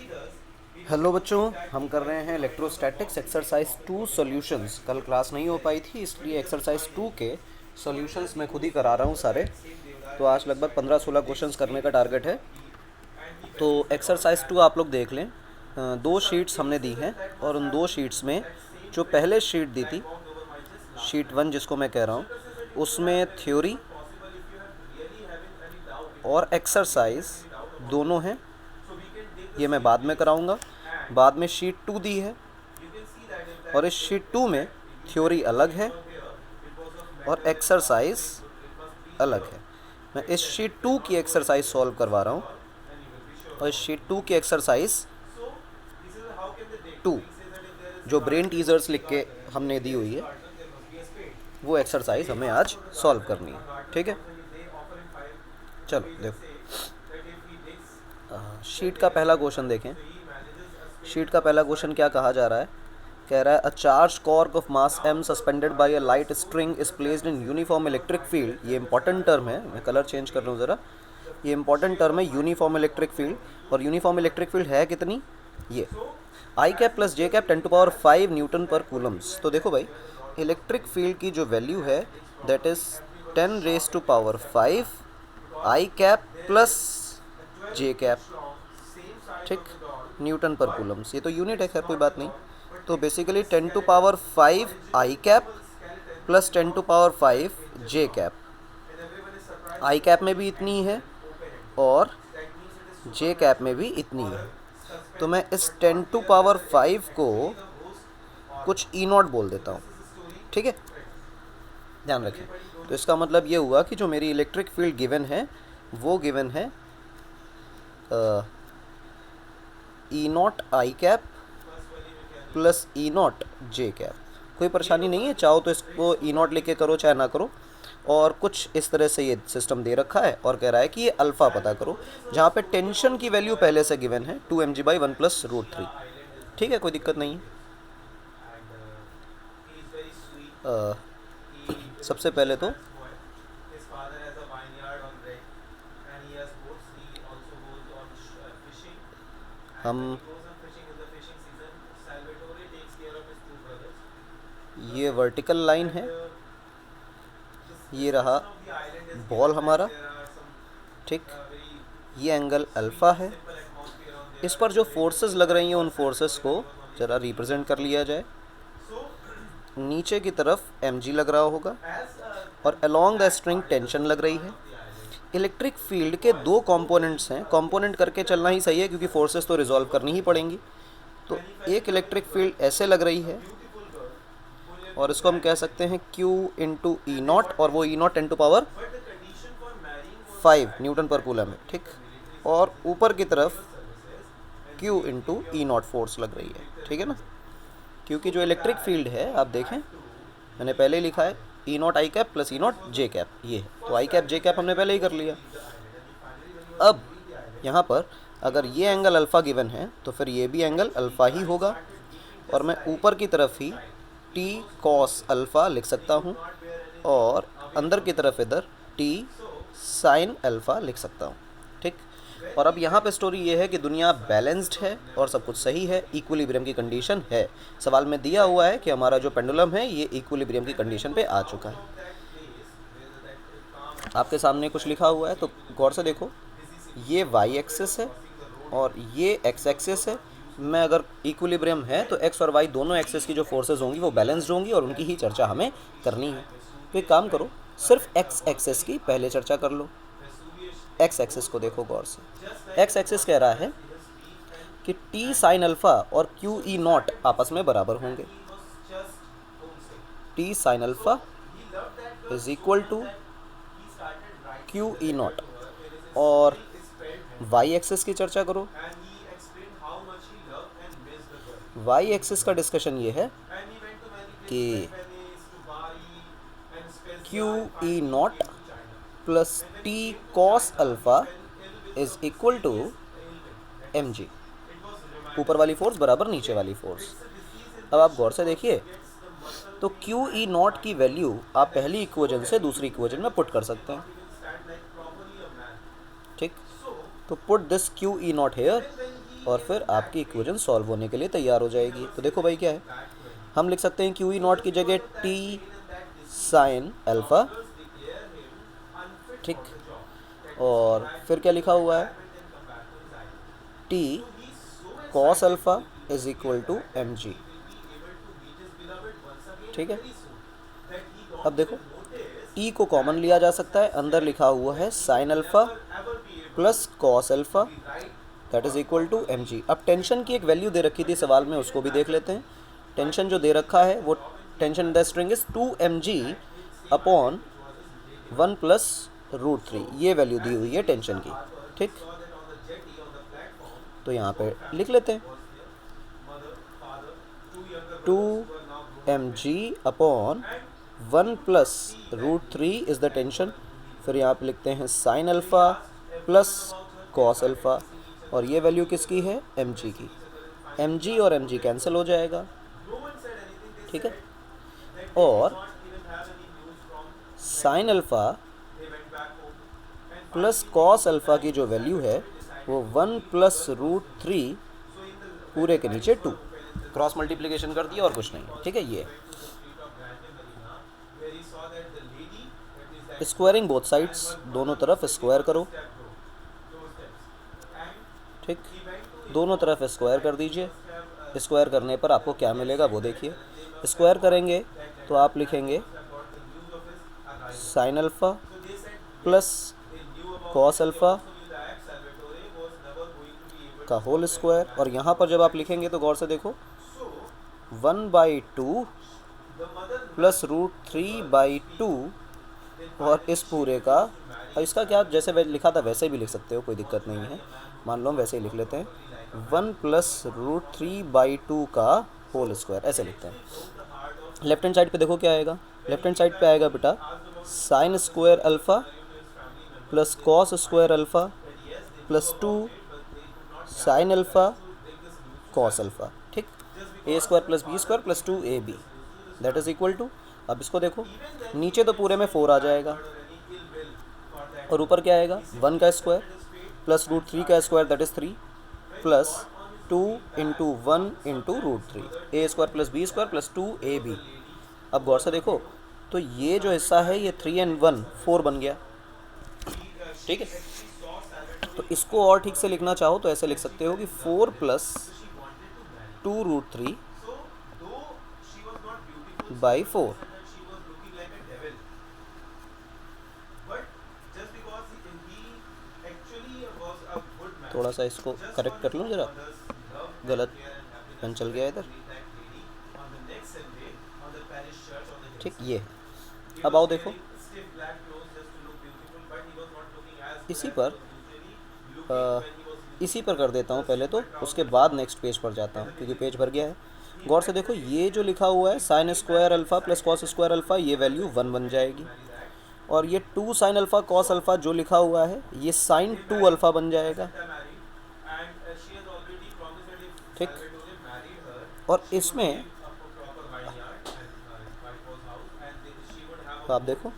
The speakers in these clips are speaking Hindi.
हेलो बच्चों, हम कर रहे हैं इलेक्ट्रोस्टैटिक्स एक्सरसाइज 2 सॉल्यूशंस। कल क्लास नहीं हो पाई थी, इसलिए एक्सरसाइज 2 के सॉल्यूशंस मैं खुद ही करा रहा हूँ सारे। तो आज लगभग 15-16 क्वेश्चंस करने का टारगेट है। तो एक्सरसाइज 2 आप लोग देख लें। दो शीट्स हमने दी हैं और उन दो शीट्स में जो पहले शीट दी थी, शीट 1 जिसको मैं कह रहा हूँ, उसमें थ्योरी और एक्सरसाइज दोनों हैं। ये मैं बाद में कराऊंगा। बाद में शीट 2 दी है और इस शीट 2 में थ्योरी अलग है और एक्सरसाइज अलग है। मैं इस शीट 2 की एक्सरसाइज सॉल्व करवा रहा हूँ और इस शीट 2 की एक्सरसाइज 2 जो ब्रेन टीजर्स लिख के हमने दी हुई है, वो एक्सरसाइज हमें आज सॉल्व करनी है। ठीक है, चलो देखो। शीट का पहला क्वेश्चन देखें। शीट का पहला क्वेश्चन क्या कहा जा रहा है? कह रहा है a charge cork of mass m suspended bye a light string is placed in uniform electric field. ये इंपॉर्टेंट टर्म है, मैं कलर चेंज कर रहा हूँ ज़रा। ये इंपॉर्टेंट टर्म है यूनिफॉर्म इलेक्ट्रिक फील्ड। और यूनिफॉर्म इलेक्ट्रिक फील्ड है कितनी? ये आई कैप प्लस जे कैप 10⁵ न्यूटन पर कूलम्स। तो देखो भाई, इलेक्ट्रिक फील्ड की जो वैल्यू है that is 10⁵ I cap plus J cap, ठीक, न्यूटन पर कूलम्स। ये तो यूनिट है, खैर कोई बात नहीं। तो बेसिकली 10⁵ आई कैप प्लस 10⁵ जे कैप। आई कैप में भी इतनी है और जे कैप में भी इतनी है। तो मैं इस 10⁵ को कुछ ई नॉट बोल देता हूँ। ठीक है, ध्यान रखें। तो इसका मतलब ये हुआ कि जो मेरी इलेक्ट्रिक फील्ड गिवन है वो गिवन है E naught I cap plus E naught J cap. कोई परेशानी नहीं है, चाहो तो इसको ई नॉट लिख के करो चाहे ना करो। और कुछ इस तरह से ये सिस्टम दे रखा है और कह रहा है कि ये अल्फ़ा पता करो, जहाँ पे टेंशन की वैल्यू पहले से गिवन है 2mg/1 + √3। ठीक है, कोई दिक्कत नहीं है। सबसे पहले तो हम ये वर्टिकल लाइन है, ये रहा बॉल हमारा, ठीक, ये एंगल अल्फ़ा है। इस पर जो फोर्सेस लग रही हैं उन फोर्सेस को ज़रा रिप्रेजेंट कर लिया जाए। नीचे की तरफ mg लग रहा होगा और अलोंग द स्ट्रिंग टेंशन लग रही है। इलेक्ट्रिक फील्ड के दो कंपोनेंट्स हैं, कंपोनेंट करके चलना ही सही है क्योंकि फोर्सेस तो रिजॉल्व करनी ही पड़ेंगी। तो एक इलेक्ट्रिक फील्ड ऐसे लग रही है और इसको हम कह सकते हैं Q × ई नॉट, और वो ई नॉट 10⁵ न्यूटन पर कूलम है, ठीक। और ऊपर की तरफ Q × ई नॉट फोर्स लग रही है, ठीक है ना। क्योंकि जो इलेक्ट्रिक फील्ड है आप देखें, मैंने पहले ही लिखा है E naught I cap plus E naught J cap, ये है। तो आई कैप जे कैप हमने पहले ही कर लिया। अब यहाँ पर अगर ये एंगल अल्फ़ा गिवन है तो फिर ये भी एंगल अल्फ़ा ही होगा और मैं ऊपर की तरफ ही t cos अल्फ़ा लिख सकता हूँ और अंदर की तरफ इधर t sin अल्फ़ा लिख सकता हूँ, ठीक। और अब यहाँ पे स्टोरी ये है कि दुनिया बैलेंस्ड है और सब कुछ सही है, इक्विलिब्रियम की कंडीशन है। सवाल में दिया हुआ है कि हमारा जो पेंडुलम है ये इक्विलिब्रियम की कंडीशन पे आ चुका है। आपके सामने कुछ लिखा हुआ है तो गौर से देखो, ये वाई एक्सिस है और ये एक्स एक्सिस है। मैं अगर इक्विलिब्रियम है तो एक्स और वाई दोनों एक्सिस की जो फोर्सेस होंगी वो बैलेंस्ड होंगी और उनकी ही चर्चा हमें करनी है। तो एक काम करो, सिर्फ एक्स एक्सिस की पहले चर्चा कर लो। एक्स एक्सिस को देखो गौर से। एक्स एक्सिस कह रहा है कि t sin अल्फ़ा और क्यू ई नॉट आपस में बराबर होंगे। t sin alpha is equal to Q E naught. और वाई एक्सिस की चर्चा करो। वाई एक्सिस का डिस्कशन ये है कि Q E naught plus T cos alpha is equal to M G. ऊपर वाली फोर्स बराबर नीचे वाली फोर्स। अब आप गौर से देखिए, तो क्यू ई नॉट की वैल्यू आप पहली इक्वेशन से दूसरी इक्वेशन में पुट कर सकते हैं, ठीक। तो put this Q E not here और फिर आपकी इक्वेशन सॉल्व होने के लिए तैयार हो जाएगी। तो देखो भाई क्या है, हम लिख सकते हैं क्यू ई नॉट की जगह टी साइन अल्फ़ा, ठीक, और फिर क्या लिखा हुआ है, T cos alpha is equal to M G, ठीक है। अब देखो टी को कॉमन लिया जा सकता है, अंदर लिखा हुआ है sine alpha plus cos alpha that is equal to M G. अब टेंशन की एक वैल्यू दे रखी थी सवाल में, उसको भी देख लेते हैं। टेंशन जो दे रखा है वो tension in the string is 2mg upon 1 plus root 3, ये वैल्यू दी हुई है टेंशन की, ठीक। तो यहाँ पे लिख लेते हैं 2mg upon 1 plus root 3 is the tension. फिर यहाँ पे लिखते हैं sine alpha plus cos alpha, और ये वैल्यू किसकी है, mg की। mg और mg कैंसिल हो जाएगा, ठीक है। और sign alpha plus cos alpha की जो वैल्यू है वो 1 प्लस रूट 3 पूरे के नीचे 2, क्रॉस मल्टीप्लिकेशन कर दिया और कुछ नहीं, ठीक है। ये स्क्वायरिंग बोथ साइड्स, दोनों तरफ स्क्वायर करो, ठीक, दोनों तरफ स्क्वायर कर दीजिए। स्क्वायर करने पर आपको क्या मिलेगा वो देखिए। स्क्वायर करेंगे तो आप लिखेंगे sign alpha plus cos alpha का होल स्क्वायर, और यहाँ पर जब आप लिखेंगे तो गौर से देखो 1/2 प्लस रूट 3/2, और इस पूरे का, और इसका क्या जैसे लिखा था वैसे भी लिख सकते हो, कोई दिक्कत नहीं है। मान लो हम वैसे ही लिख लेते हैं 1 प्लस रूट 3/2 का होल स्क्वायर, ऐसे लिखते हैं। लेफ्ट हैंड साइड पे देखो क्या आएगा, लेफ्ट हैंड साइड पे आएगा बेटा sine square alpha plus cos square alpha plus 2 sine alpha cos alpha, ठीक, A square plus B square plus 2ab that is equal to. अब इसको देखो, नीचे तो पूरे में 4 आ जाएगा और ऊपर क्या आएगा 1 का स्क्वायर प्लस रूट 3 का square that is 3 plus 2 into 1 into root 3, A square plus B square plus 2ab। अब गौर से देखो तो ये जो हिस्सा है ये 3 and 1 4 बन गया, ठीक है। तो इसको और ठीक से लिखना चाहो तो ऐसे लिख सकते हो कि 4 प्लस 2 रूट 3 बाई 4, थोड़ा सा इसको करेक्ट कर लो जरा, गलत पेन चल गया इधर, ठीक। ये अब आओ देखो इसी पर कर देता हूँ पहले, तो उसके बाद नेक्स्ट पेज पर जाता हूँ क्योंकि पेज भर गया है। गौर से देखो ये जो लिखा हुआ है sign square alpha plus cos square alpha, ये वैल्यू 1 बन जाएगी, और ये 2 साइन अल्फ़ा कॉस अल्फ़ा जो लिखा हुआ है ये साइन 2 अल्फ़ा बन जाएगा, ठीक। और इसमें तो आप देखो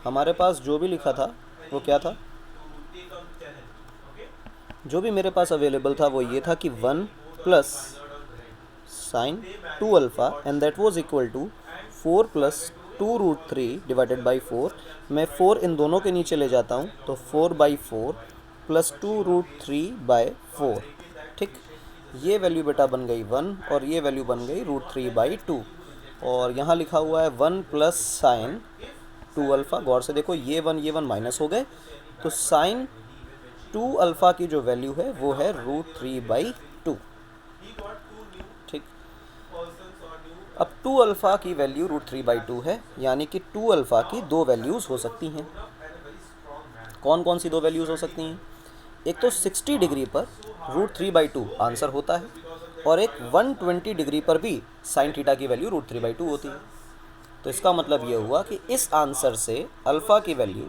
हमारे पास जो भी लिखा था वो क्या था, जो भी मेरे पास अवेलेबल था वो ये था कि 1 plus sine 2 alpha and that was equal to 4 plus 2 root 3 divided by 4। मैं 4 इन दोनों के नीचे ले जाता हूँ तो 4/4 प्लस 2 रूट 3/4, ठीक। ये वैल्यू बेटा बन गई 1 और ये वैल्यू बन गई रूट 3/2, और यहाँ लिखा हुआ है 1 प्लस साइन 2 अल्फ़ा। गौर से देखो ये 1 माइनस हो गए, तो साइन 2 अल्फ़ा की जो वैल्यू है वो है रूट 3/2, ठीक। अब 2 अल्फ़ा की वैल्यू रूट 3/2 है, यानी कि 2 अल्फ़ा की 2 वैल्यूज़ हो सकती हैं। कौन कौन सी 2 वैल्यूज़ हो सकती हैं, एक तो 60 डिग्री पर रूट 3/2 आंसर होता है, और एक 120 डिग्री पर भी साइन थीटा की वैल्यू रूट 3/2 होती है। तो इसका मतलब ये हुआ कि इस आंसर से अल्फ़ा की वैल्यू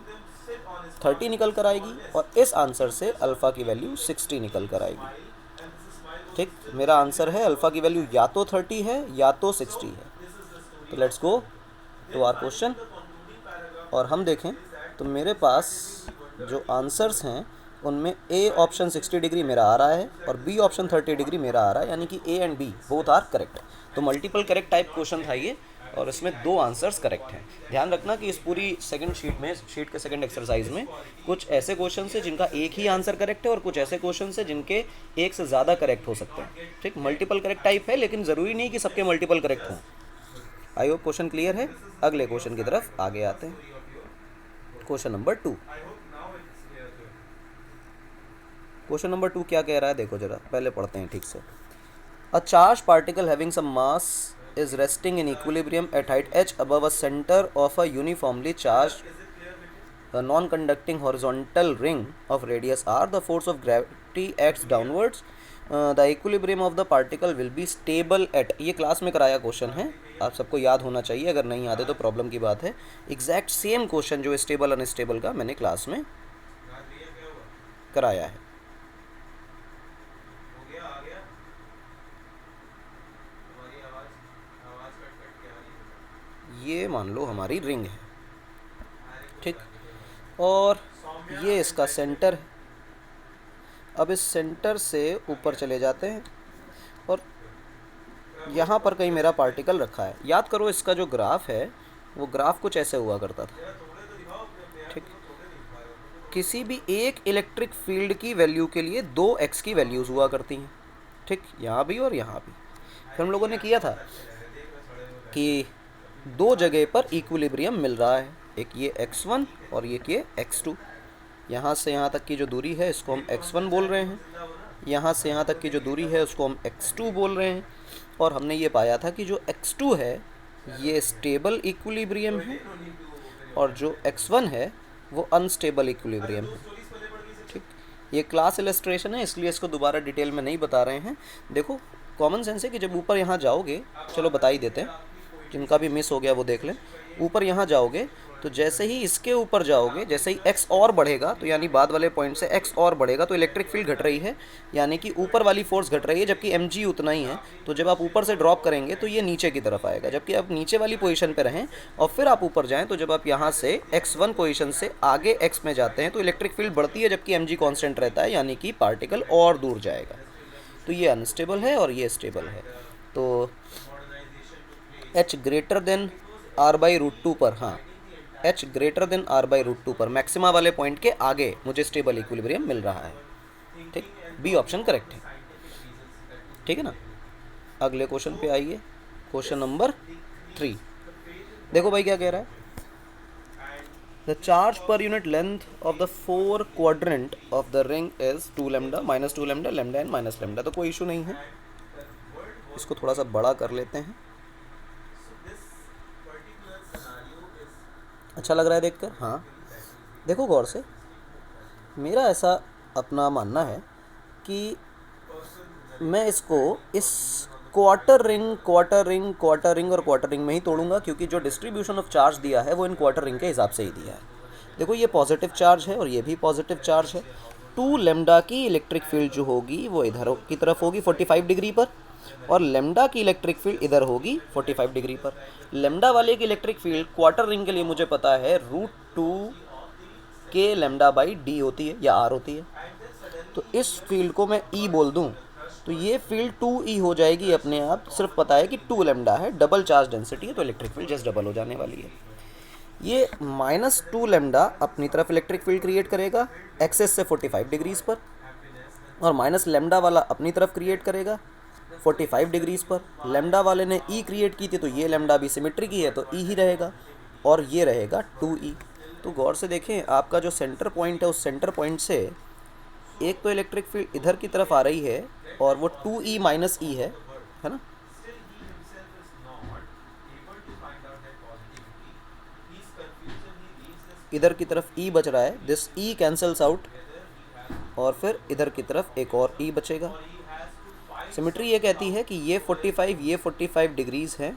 30 निकल कर आएगी और इस आंसर से अल्फ़ा की वैल्यू 60 निकल कर आएगी, ठीक। मेरा आंसर है अल्फ़ा की वैल्यू या तो 30 है या तो 60 है। तो let's go to our question, और हम देखें तो मेरे पास जो आंसर्स हैं उनमें ए ऑप्शन 60 डिग्री मेरा आ रहा है और बी ऑप्शन 30 डिग्री मेरा आ रहा है, यानी कि A and B both are correct. तो मल्टीपल करेक्ट टाइप क्वेश्चन था ये, और इसमें 2 आंसर्स करेक्ट हैं। ध्यान रखना कि इस पूरी सेकंड शीट में, शीट के सेकंड एक्सरसाइज में कुछ ऐसे क्वेश्चन है जिनका एक ही आंसर करेक्ट है और कुछ ऐसे क्वेश्चन है जिनके एक से ज़्यादा करेक्ट हो सकते हैं। ठीक, मल्टीपल करेक्ट टाइप है, लेकिन ज़रूरी नहीं कि सबके मल्टीपल करेक्ट हों। आई होप क्वेश्चन क्लियर है। अगले क्वेश्चन की तरफ आगे आते हैं। Question number 2। क्वेश्चन नंबर 2 क्या कह रहा है, देखो जरा, पहले पढ़ते हैं ठीक से। A charge particle having some mass is resting in equilibrium at height h above a center of a uniformly charged non-conducting horizontal ring of radius r. The force of gravity acts downwards. The equilibrium of the particle will be stable at, ये क्लास में कराया क्वेश्चन है, आप सबको याद होना चाहिए, अगर नहीं याद है तो प्रॉब्लम की बात है। एग्जैक्ट सेम क्वेश्चन जो स्टेबल अनस्टेबल का मैंने क्लास में कराया है। ये मान लो हमारी रिंग है, ठीक, और ये इसका सेंटर है। अब इस सेंटर से ऊपर चले जाते हैं और यहाँ पर कहीं मेरा पार्टिकल रखा है। याद करो इसका जो ग्राफ है वो ग्राफ कुछ ऐसे हुआ करता था, ठीक। किसी भी एक इलेक्ट्रिक फील्ड की वैल्यू के लिए 2 x की वैल्यूज़ हुआ करती हैं, ठीक, यहाँ भी और यहाँ भी। फिर हम लोगों ने किया था कि 2 जगह पर इक्विलिब्रियम मिल रहा है, एक ये x1 और एक ये x2। यहाँ से यहाँ तक की जो दूरी है इसको हम x1 बोल रहे हैं, यहाँ से यहाँ तक की जो दूरी है उसको हम x2 बोल रहे हैं। और हमने ये पाया था कि जो x2 है ये स्टेबल इक्विलिब्रियम है और जो x1 है वो अनस्टेबल इक्विलिब्रियम है, ठीक। ये क्लास इलस्ट्रेशन है, इसलिए इसको दोबारा डिटेल में नहीं बता रहे हैं। देखो कॉमन सेंस है कि जब ऊपर यहाँ जाओगे, चलो बता ही देते हैं, जिनका भी मिस हो गया वो देख लें। ऊपर यहाँ जाओगे तो जैसे ही इसके ऊपर जाओगे, जैसे ही x और बढ़ेगा, तो यानी बाद वाले पॉइंट से x और बढ़ेगा तो इलेक्ट्रिक फील्ड घट रही है, यानी कि ऊपर वाली फोर्स घट रही है, जबकि mg उतना ही है। तो जब आप ऊपर से ड्रॉप करेंगे तो ये नीचे की तरफ आएगा, जबकि आप नीचे वाली पोजीशन पे रहें और फिर आप ऊपर जाएँ तो जब आप यहाँ से x1 पोजीशन से आगे x में जाते हैं तो इलेक्ट्रिक फील्ड बढ़ती है, जबकि mg कॉन्स्टेंट रहता है, यानी कि पार्टिकल और दूर जाएगा। तो ये अनस्टेबल है और ये स्टेबल है। तो h ग्रेटर देन r/√2 पर, हाँ, h ग्रेटर देन r/√2 पर मैक्सिमा वाले पॉइंट के आगे मुझे स्टेबल इक्विलिब्रियम मिल रहा है, ठीक। बी ऑप्शन करेक्ट है, ठीक है ना। अगले क्वेश्चन पे आइए, क्वेश्चन नंबर 3। देखो भाई क्या कह रहा है। The charge per unit length of the 4 quadrant of the ring is 2 lambda, -2 lambda, lambda and minus lambda. तो कोई इशू नहीं है, इसको थोड़ा सा बड़ा कर लेते हैं। अच्छा लग रहा है देखकर, हाँ। देखो गौर से, मेरा ऐसा अपना मानना है कि मैं इसको इस quarter ring, quarter ring, quarter ring और क्वार्टर रिंग में ही तोड़ूंगा, क्योंकि जो डिस्ट्रीब्यूशन ऑफ चार्ज दिया है वो इन क्वार्टर रिंग के हिसाब से ही दिया है। देखो ये पॉजिटिव चार्ज है और ये भी पॉजिटिव चार्ज है। 2 लैम्डा की इलेक्ट्रिक फील्ड जो होगी वो इधर की तरफ होगी 45 डिग्री पर, और लैम्डा की इलेक्ट्रिक फील्ड इधर होगी 45 डिग्री पर। लैम्डा वाले की इलेक्ट्रिक फील्ड क्वार्टर रिंग के लिए मुझे पता है √2 k λ/d होती है या r होती है। तो इस फील्ड को मैं E बोल दूं तो ये फील्ड 2E हो जाएगी अपने आप, सिर्फ पता है कि 2 लैम्डा है, डबल चार्ज डेंसिटी है, तो इलेक्ट्रिक फील्ड जस्ट डबल हो जाने वाली है। ये -2 लैम्डा अपनी तरफ इलेक्ट्रिक फील्ड क्रिएट करेगा एक्सेस से 45 डिग्रीज पर, और माइनस लैम्डा वाला अपनी तरफ क्रिएट करेगा 45 डिग्रीज पर। लैम्डा वाले ने E क्रिएट की थी तो ये लैम्डा भी सिमेट्री की है तो E ही रहेगा, और ये रहेगा 2E। तो गौर से देखें, आपका जो सेंटर पॉइंट है उस सेंटर पॉइंट से एक तो इलेक्ट्रिक फील्ड इधर की तरफ आ रही है और वो 2E - E है ना। इधर की तरफ E बच रहा है, दिस E कैंसल्स आउट, और फिर इधर की तरफ एक और E बचेगा। सिमेट्री ये कहती है कि ये 45 डिग्रीज है,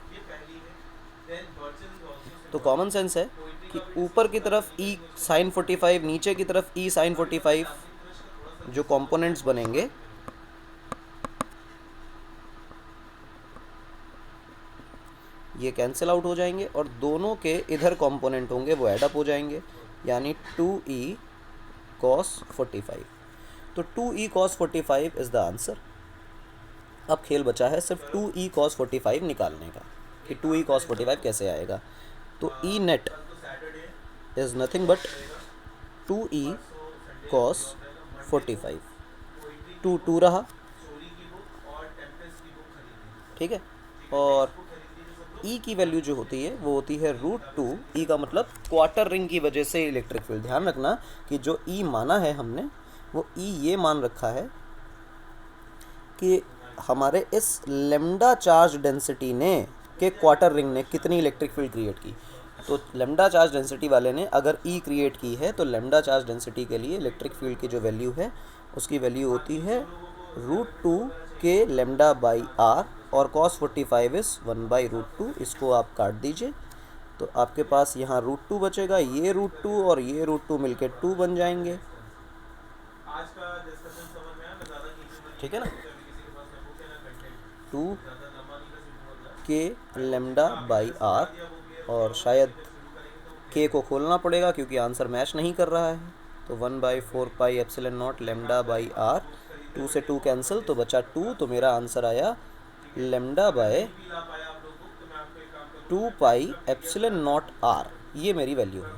तो कॉमन सेंस है कि ऊपर की तरफ E sin 45, नीचे की तरफ E sin 45, जो कंपोनेंट्स बनेंगे ये कैंसिल आउट हो जाएंगे और दोनों के इधर कंपोनेंट होंगे वो ऐड अप हो जाएंगे, यानी 2E cos 45। तो 2e cos 45 is the answer. अब खेल बचा है सिर्फ 2e cos 45 निकालने का कि 2e cos 45 कैसे आएगा। तो e net is nothing but 2e cos 45, 2 रहा, ठीक है। और e की वैल्यू जो होती है वो होती है √2। e का मतलब क्वार्टर रिंग की वजह से इलेक्ट्रिक फील्ड। ध्यान रखना कि जो e माना है हमने वो e ये मान रखा है कि हमारे इस लेमडा चार्ज डेंसिटी ने के क्वार्टर रिंग ने कितनी इलेक्ट्रिक फील्ड क्रिएट की। तो लेमडा चार्ज डेंसिटी वाले ने अगर ई क्रिएट की है तो लेमडा चार्ज डेंसिटी के लिए इलेक्ट्रिक फील्ड की जो वैल्यू है उसकी वैल्यू होती है √2 के लेमडा बाई आर, और cos 45 इज़ 1/√2। इसको आप काट दीजिए तो आपके पास यहाँ √2 बचेगा, ये √2 और ये √2 मिलके 2 बन जाएंगे, ठीक है ना। 2 के लेमडा बाई आर, और शायद के को खोलना पड़ेगा क्योंकि आंसर मैच नहीं कर रहा है। तो 1/4πε0 लेमडा बाई आर, 2 से 2 कैंसिल तो बचा 2। तो मेरा आंसर आया लेमडा बाय 2πε0 आर। ये मेरी वैल्यू है।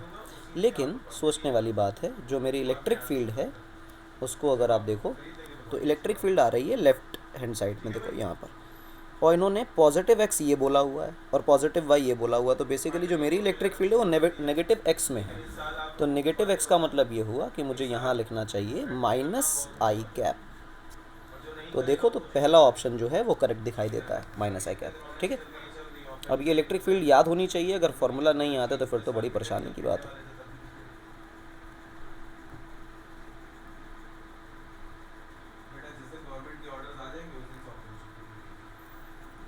लेकिन सोचने वाली बात है, जो मेरी इलेक्ट्रिक फील्ड है उसको अगर आप देखो तो इलेक्ट्रिक फील्ड आ रही है लेफ़्ट हैंड साइड में, देखो यहाँ पर, और इन्होंने पॉजिटिव x ये बोला हुआ है और पॉजिटिव y ये बोला हुआ है। तो बेसिकली जो मेरी इलेक्ट्रिक फील्ड है वो नेगेटिव x में है। तो नेगेटिव x का मतलब ये हुआ कि मुझे यहाँ लिखना चाहिए -i कैप। तो देखो तो पहला ऑप्शन जो है वो करेक्ट दिखाई देता है, -i कैप, ठीक है। अब ये इलेक्ट्रिक फील्ड याद होनी चाहिए, अगर फॉर्मूला नहीं आता तो फिर तो बड़ी परेशानी की बात है।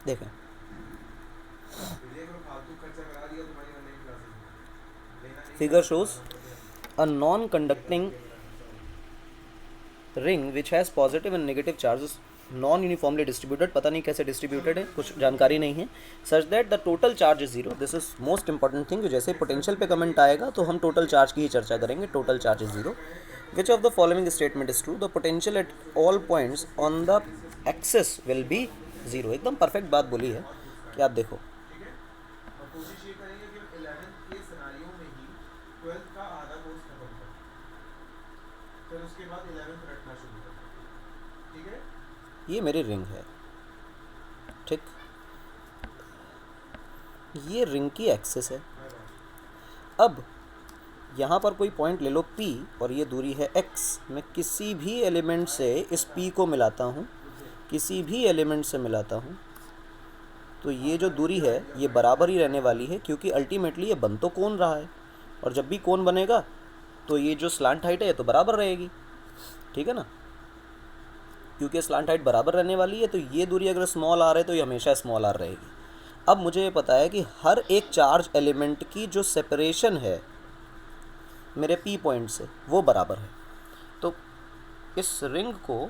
देखें figure shows a non conducting ring which has positive and negative charges non uniformly distributed. पता नहीं कैसे डिस्ट्रीब्यूटेड है, कुछ जानकारी नहीं है। Such that the total charge is 0। This is most important thing. जैसे पोटेंशियल पे कमेंट आएगा तो हम टोटल चार्ज की ही चर्चा करेंगे। Total charge is 0। Which of the following statement is true? The potential at all points on the axis will be 0। एकदम परफेक्ट बात बोली है कि आप देखो, ये मेरी रिंग है, ठीक। ये रिंग की एक्सिस है। अब यहाँ पर कोई पॉइंट ले लो P और ये दूरी है x। मैं किसी भी एलिमेंट से इस P को मिलाता हूँ, किसी भी एलिमेंट से मिलाता हूँ, तो ये जो दूरी है ये बराबर ही रहने वाली है, क्योंकि अल्टीमेटली ये बन तो कोण रहा है, और जब भी कोण बनेगा तो ये जो स्लांट हाइट है ये तो बराबर रहेगी, ठीक है ना। क्योंकि स्लांट हाइट बराबर रहने वाली है तो ये दूरी अगर स्मॉल आर है तो ये हमेशा स्मॉल आर रहेगी। अब मुझे ये पता है कि हर एक चार्ज एलिमेंट की जो सेपरेशन है मेरे P पॉइंट से वो बराबर है। तो इस रिंग को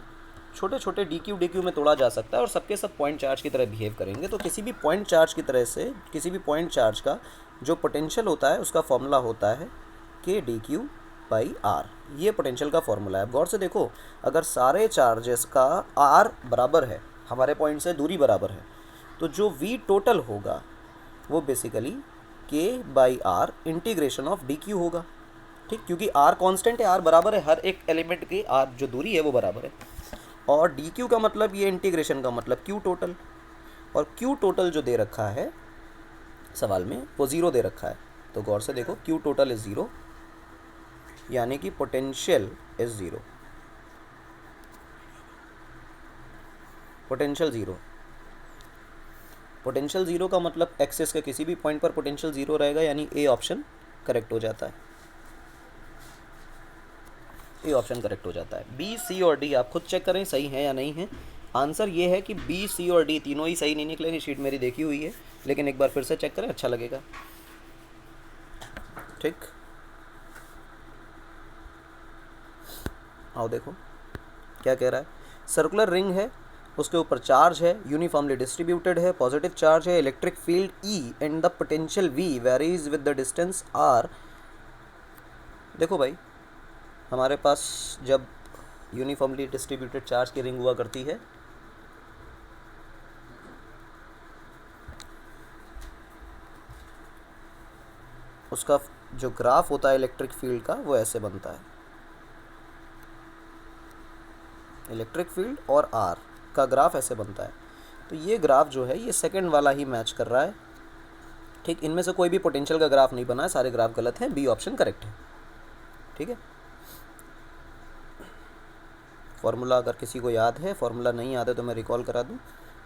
छोटे छोटे dq में तोड़ा जा सकता है और सबके सब पॉइंट चार्ज की तरह बिहेव करेंगे। तो किसी भी पॉइंट चार्ज की तरह से, किसी भी पॉइंट चार्ज का जो पोटेंशियल होता है उसका फॉर्मूला होता है k/dq/r। ये पोटेंशियल का फॉर्मूला है। अब गौर से देखो, अगर सारे चार्जेस का r बराबर है, हमारे पॉइंट से दूरी बराबर है, तो जो v टोटल होगा वो basically k/r integration of dq होगा, ठीक। क्योंकि r कांस्टेंट है, r बराबर है, हर एक एलिमेंट की r जो दूरी है वो बराबर है। और dq का मतलब ये इंटीग्रेशन का मतलब q टोटल, और q टोटल जो दे रखा है सवाल में वो 0 दे रखा है। तो गौर से देखो, q टोटल इज़ 0, यानी कि पोटेंशियल इज़ 0। पोटेंशियल 0, पोटेंशियल 0 का मतलब एक्सिस के किसी भी पॉइंट पर पोटेंशियल 0 रहेगा, यानी ए ऑप्शन करेक्ट हो जाता है। ए ऑप्शन करेक्ट हो जाता है। बी, सी और डी आप खुद चेक करें सही है या नहीं है। आंसर ये है कि बी, सी और डी तीनों ही सही नहीं निकलेंगे। शीट मेरी देखी हुई है, लेकिन एक बार फिर से चेक करें, अच्छा लगेगा, ठीक। आओ देखो क्या कह रहा है। सर्कुलर रिंग है, उसके ऊपर चार्ज है, यूनिफॉर्मली डिस्ट्रीब्यूटेड है, पॉजिटिव चार्ज है, electric field E and the potential V varies with the distance R। देखो भाई, हमारे पास जब यूनिफॉर्मली डिस्ट्रीब्यूटेड चार्ज की रिंग हुआ करती है, उसका जो ग्राफ होता है इलेक्ट्रिक फील्ड का वो ऐसे बनता है। इलेक्ट्रिक फील्ड और आर का ग्राफ ऐसे बनता है। तो ये ग्राफ जो है ये सेकंड वाला ही मैच कर रहा है। ठीक, इनमें से कोई भी पोटेंशियल का ग्राफ नहीं बना है, सारे ग्राफ गलत हैं, बी ऑप्शन करेक्ट है। ठीक है, फॉर्मूला अगर किसी को याद है, फॉर्मूला नहीं याद है तो मैं रिकॉल करा दूं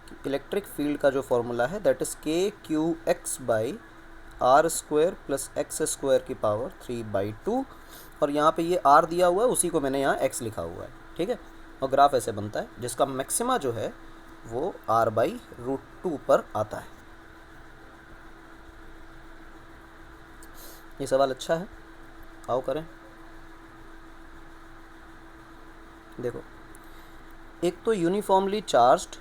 कि इलेक्ट्रिक फील्ड का जो फॉर्मूला है that is K Q X by R square plus X square की पावर 3/2, और यहाँ पे ये आर दिया हुआ है, उसी को मैंने यहाँ एक्स लिखा हुआ है। ठीक है, और ग्राफ ऐसे बनता है जिसका मैक्सिमा जो है वो r/√2 पर आता है। ये सवाल अच्छा है, आओ करें। देखो, एक तो यूनिफॉर्मली चार्ज्ड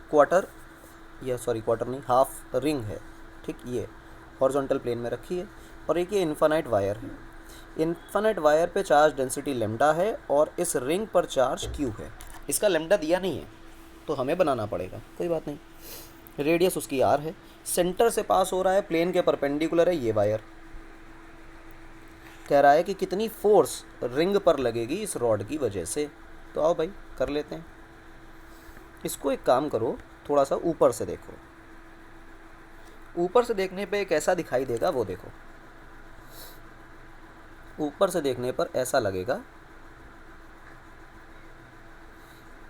क्वार्टर नहीं, हाफ रिंग है। ठीक, ये हॉरिजॉन्टल प्लेन में रखी है, और एक ये इन्फानाइट वायर है। इन्फानाइट वायर पे चार्ज डेंसिटी लेमडा है और इस रिंग पर चार्ज क्यू है। इसका लेमडा दिया नहीं है तो हमें बनाना पड़ेगा, कोई बात नहीं। रेडियस उसकी आर है, सेंटर से पास हो रहा है, प्लेन के परपेंडिकुलर है ये वायर। कह रहा है कि कितनी फोर्स रिंग पर लगेगी इस रॉड की वजह से। तो आओ भाई कर लेते हैं इसको। एक काम करो, थोड़ा सा ऊपर से देखो। ऊपर से देखने पे कैसा दिखाई देगा वो देखो। ऊपर से देखने पर ऐसा लगेगा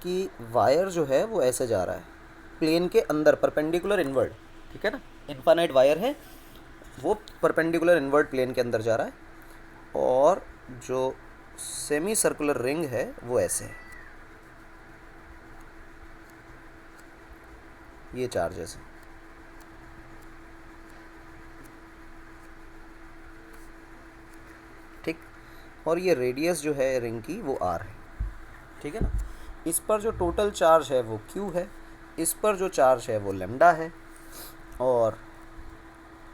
कि वायर जो है वो ऐसे जा रहा है प्लेन के अंदर, परपेंडिकुलर इनवर्ड। ठीक है ना, इनफाइनाइट वायर है वो परपेंडिकुलर इनवर्ड प्लेन के अंदर जा रहा है, और जो सेमी सर्कुलर रिंग है वो ऐसे है, ये चार्जेस है। ठीक, और ये रेडियस जो है रिंग की वो आर है। ठीक है ना, इस पर जो टोटल चार्ज है वो क्यू है, इस पर जो चार्ज है वो लेमडा है, और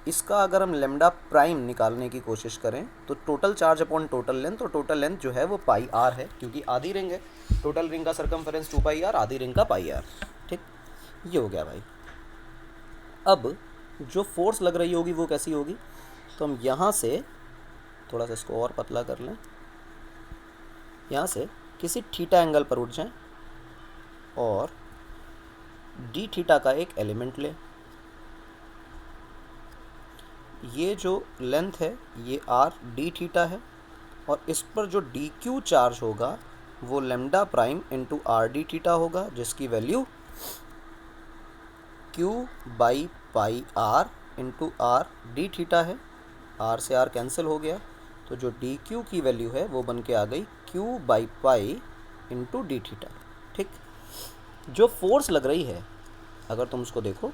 इसका अगर हम लेमडा प्राइम निकालने की कोशिश करें तो total charge upon total length, और टोटल लेंथ जो है वो पाई आर है, क्योंकि आधी रिंग है। टोटल रिंग का सरकमफेरेंस 2πr, आधी रिंग का पाई आर। ठीक, ये हो गया भाई। अब जो फोर्स लग रही होगी वो कैसी होगी, तो हम यहाँ से थोड़ा सा इसको और पतला कर लें, यहाँ से किसी थीटा एंगल पर उठ जाएं और डी थीटा का एक एलिमेंट लें। ये जो लेंथ है ये आर डी थीटा है, और इस पर जो डी क्यू चार्ज होगा वो lambda prime into R D theta होगा, जिसकी value Q by pi R into R D theta है। आर से आर कैंसिल हो गया, तो जो डी क्यू की वैल्यू है वो बन के आ गई Q by pi into D theta. ठीक, जो फोर्स लग रही है अगर तुम उसको देखो,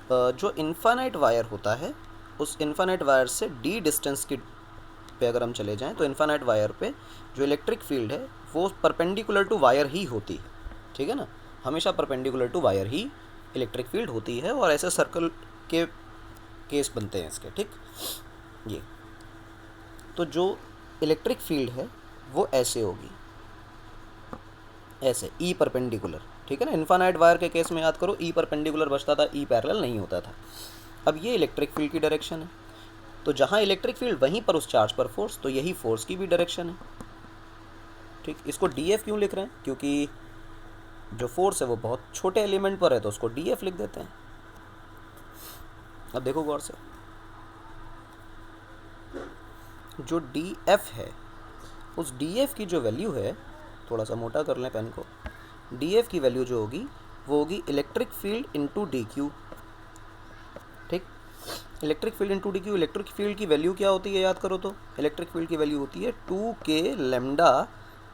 जो इन्फानाइट वायर होता है उस इन्फानाइट वायर से डी डिस्टेंस की पे अगर हम चले जाएं तो इन्फानाइट वायर पे जो इलेक्ट्रिक फील्ड है वो परपेंडिकुलर टू वायर ही होती है। ठीक है ना, हमेशा परपेंडिकुलर टू वायर ही इलेक्ट्रिक फील्ड होती है, और ऐसे सर्कल के केस बनते हैं इसके। ठीक, ये तो जो इलेक्ट्रिक फील्ड है वो ऐसे होगी, ऐसे ई परपेंडिकुलर। ठीक है ना, इन्फानाइट वायर के केस में याद करो ई परपेंडिकुलर बचता था, ई पैरेलल नहीं होता था। अब ये इलेक्ट्रिक फील्ड की डायरेक्शन है, तो जहाँ इलेक्ट्रिक फील्ड वहीं पर उस चार्ज पर फोर्स, तो यही फोर्स की भी डायरेक्शन है। ठीक, इसको डी एफ क्यों लिख रहे हैं, क्योंकि जो फोर्स है वो बहुत छोटे एलिमेंट पर है तो उसको डी एफ लिख देते हैं। अब देखो गौर से, जो डी एफ है उस डी एफ की जो वैल्यू है, थोड़ा सा मोटा कर लें पेन को, डी एफ की वैल्यू जो होगी वो होगी electric field into D Q. ठीक, electric field into D Q. Electric field की वैल्यू क्या होती है याद करो तो, इलेक्ट्रिक फील्ड की वैल्यू होती है 2k lambda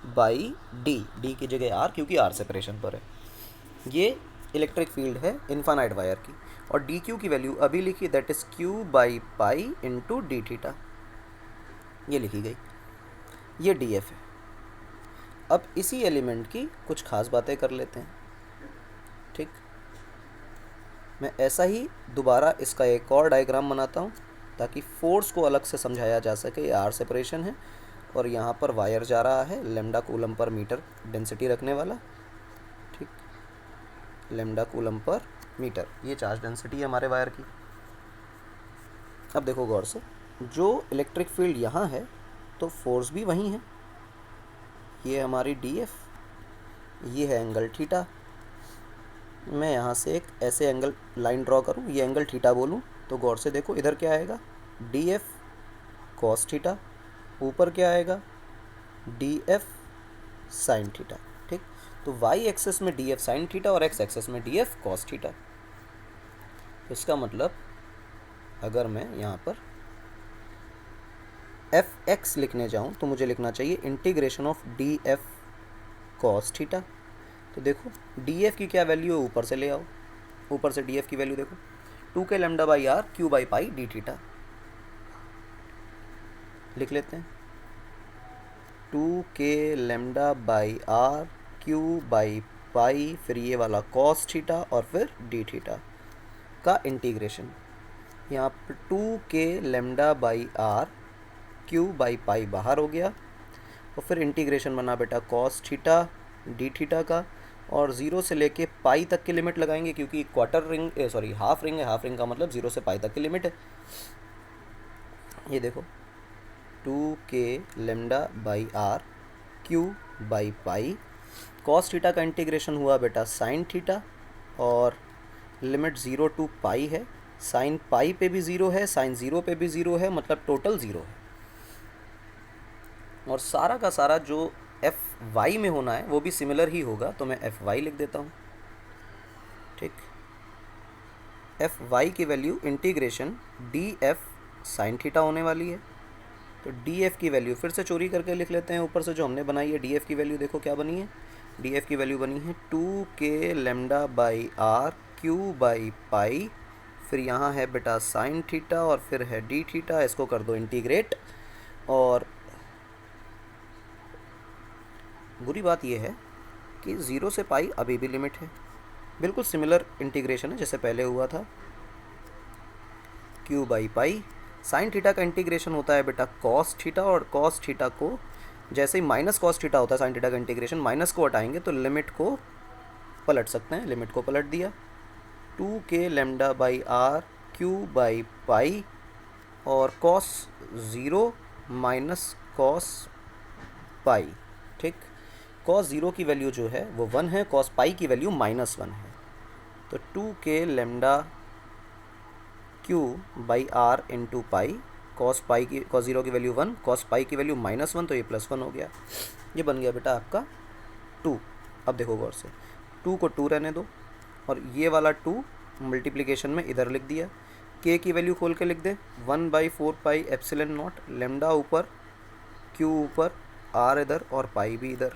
by D, D की जगह आर क्योंकि आर सेपरेशन पर है। ये इलेक्ट्रिक फील्ड है इन्फानाइट वायर की, और डी क्यू की वैल्यू अभी लिखी that is Q by pi into D theta, ये लिखी गई, ये डी एफ है। अब इसी एलिमेंट की कुछ खास बातें कर लेते हैं। ठीक, मैं ऐसा ही दोबारा इसका एक और डायग्राम बनाता हूँ ताकि फोर्स को अलग से समझाया जा सके। ये आर सेपरेशन है और यहाँ पर वायर जा रहा है lambda coulomb per metre density रखने वाला, ठीक, लैम्डा कूलम पर मीटर, ये चार्ज डेंसिटी है हमारे वायर की। अब देखो गौर से, जो इलेक्ट्रिक फील्ड यहाँ है तो फोर्स भी वहीं है, ये हमारी डी एफ, ये है एंगल थीटा। मैं यहाँ से एक ऐसे एंगल लाइन ड्रॉ करूँ, ये एंगल थीटा बोलूँ, तो गौर से देखो इधर क्या आएगा, डी एफ कॉस थीटा, ऊपर क्या आएगा, डी एफ साइन थीटा, ठीक। तो वाई एक्सेस में डी एफ साइन थीटा और एक्स एक्सेस में डी एफ कॉस थीटा। इसका मतलब अगर मैं यहाँ पर एफ एक्स लिखने जाऊँ तो मुझे लिखना चाहिए integration of D F cos theta. तो देखो डी एफ की क्या वैल्यू है, ऊपर से ले आओ, ऊपर से डी एफ की वैल्यू देखो, 2k lambda by are Q by pi D theta, लिख लेते हैं 2k lambda by are Q by pi, फिर ये वाला कॉस थीटा और फिर डी थीटा का इंटीग्रेशन। यहाँ पर 2k lambda by are Q by pi बाहर हो गया, और फिर इंटीग्रेशन बना बेटा कॉस थीटा डी थीटा का, और 0 से लेके पाई तक की लिमिट लगाएंगे क्योंकि क्वार्टर रिंग हाफ रिंग है, हाफ रिंग का मतलब 0 से पाई तक की लिमिट है। ये देखो 2k lambda by are Q by pi, cos theta का इंटीग्रेशन हुआ बेटा साइन थीटा, और लिमिट 0 टू पाई है, साइन पाई पे भी 0 है, साइन 0 पे भी 0 है, मतलब टोटल 0 है। और सारा का सारा जो एफ वाई में होना है वो भी सिमिलर ही होगा, तो मैं एफ वाई लिख देता हूँ, ठीक। एफ वाई की value integration D F sine theta होने वाली है, तो डी एफ की वैल्यू फिर से चोरी करके लिख लेते हैं, ऊपर से जो हमने बनाई है डी एफ की वैल्यू देखो क्या बनी है, डी एफ की वैल्यू बनी है 2k lambda by are Q by pi, फिर यहाँ है बेटा साइन थीटा और फिर है डी थीटा, इसको कर दो इंटीग्रेट। और बुरी बात यह है कि 0 से पाई अभी भी लिमिट है, बिल्कुल सिमिलर इंटीग्रेशन है जैसे पहले हुआ था, Q by pi. Sine theta का इंटीग्रेशन होता है बेटा कॉस थीटा, और कॉस थीटा को जैसे ही माइनस कॉस थीटा होता है साइन थीटा का इंटीग्रेशन, माइनस को हटाएंगे तो लिमिट को पलट सकते हैं, लिमिट को पलट दिया 2k lambda by are Q by pi, और कॉस 0 माइनस कॉस पाई, ठीक। कॉस 0 की वैल्यू जो है वो 1 है, कॉस पाई की वैल्यू -1 है, तो 2k lambda q by r into pi, cos 0 की वैल्यू 1, कॉस पाई की वैल्यू -1, तो ये +1 हो गया, ये बन गया बेटा आपका 2। अब देखो गौर से, 2 को 2 रहने दो, और ये वाला 2 मल्टीप्लिकेशन में इधर लिख दिया, k की वैल्यू खोल के लिख दे 1/4 पाई एप्सिलॉन नॉट, लैम्डा ऊपर q ऊपर r इधर और पाई भी इधर,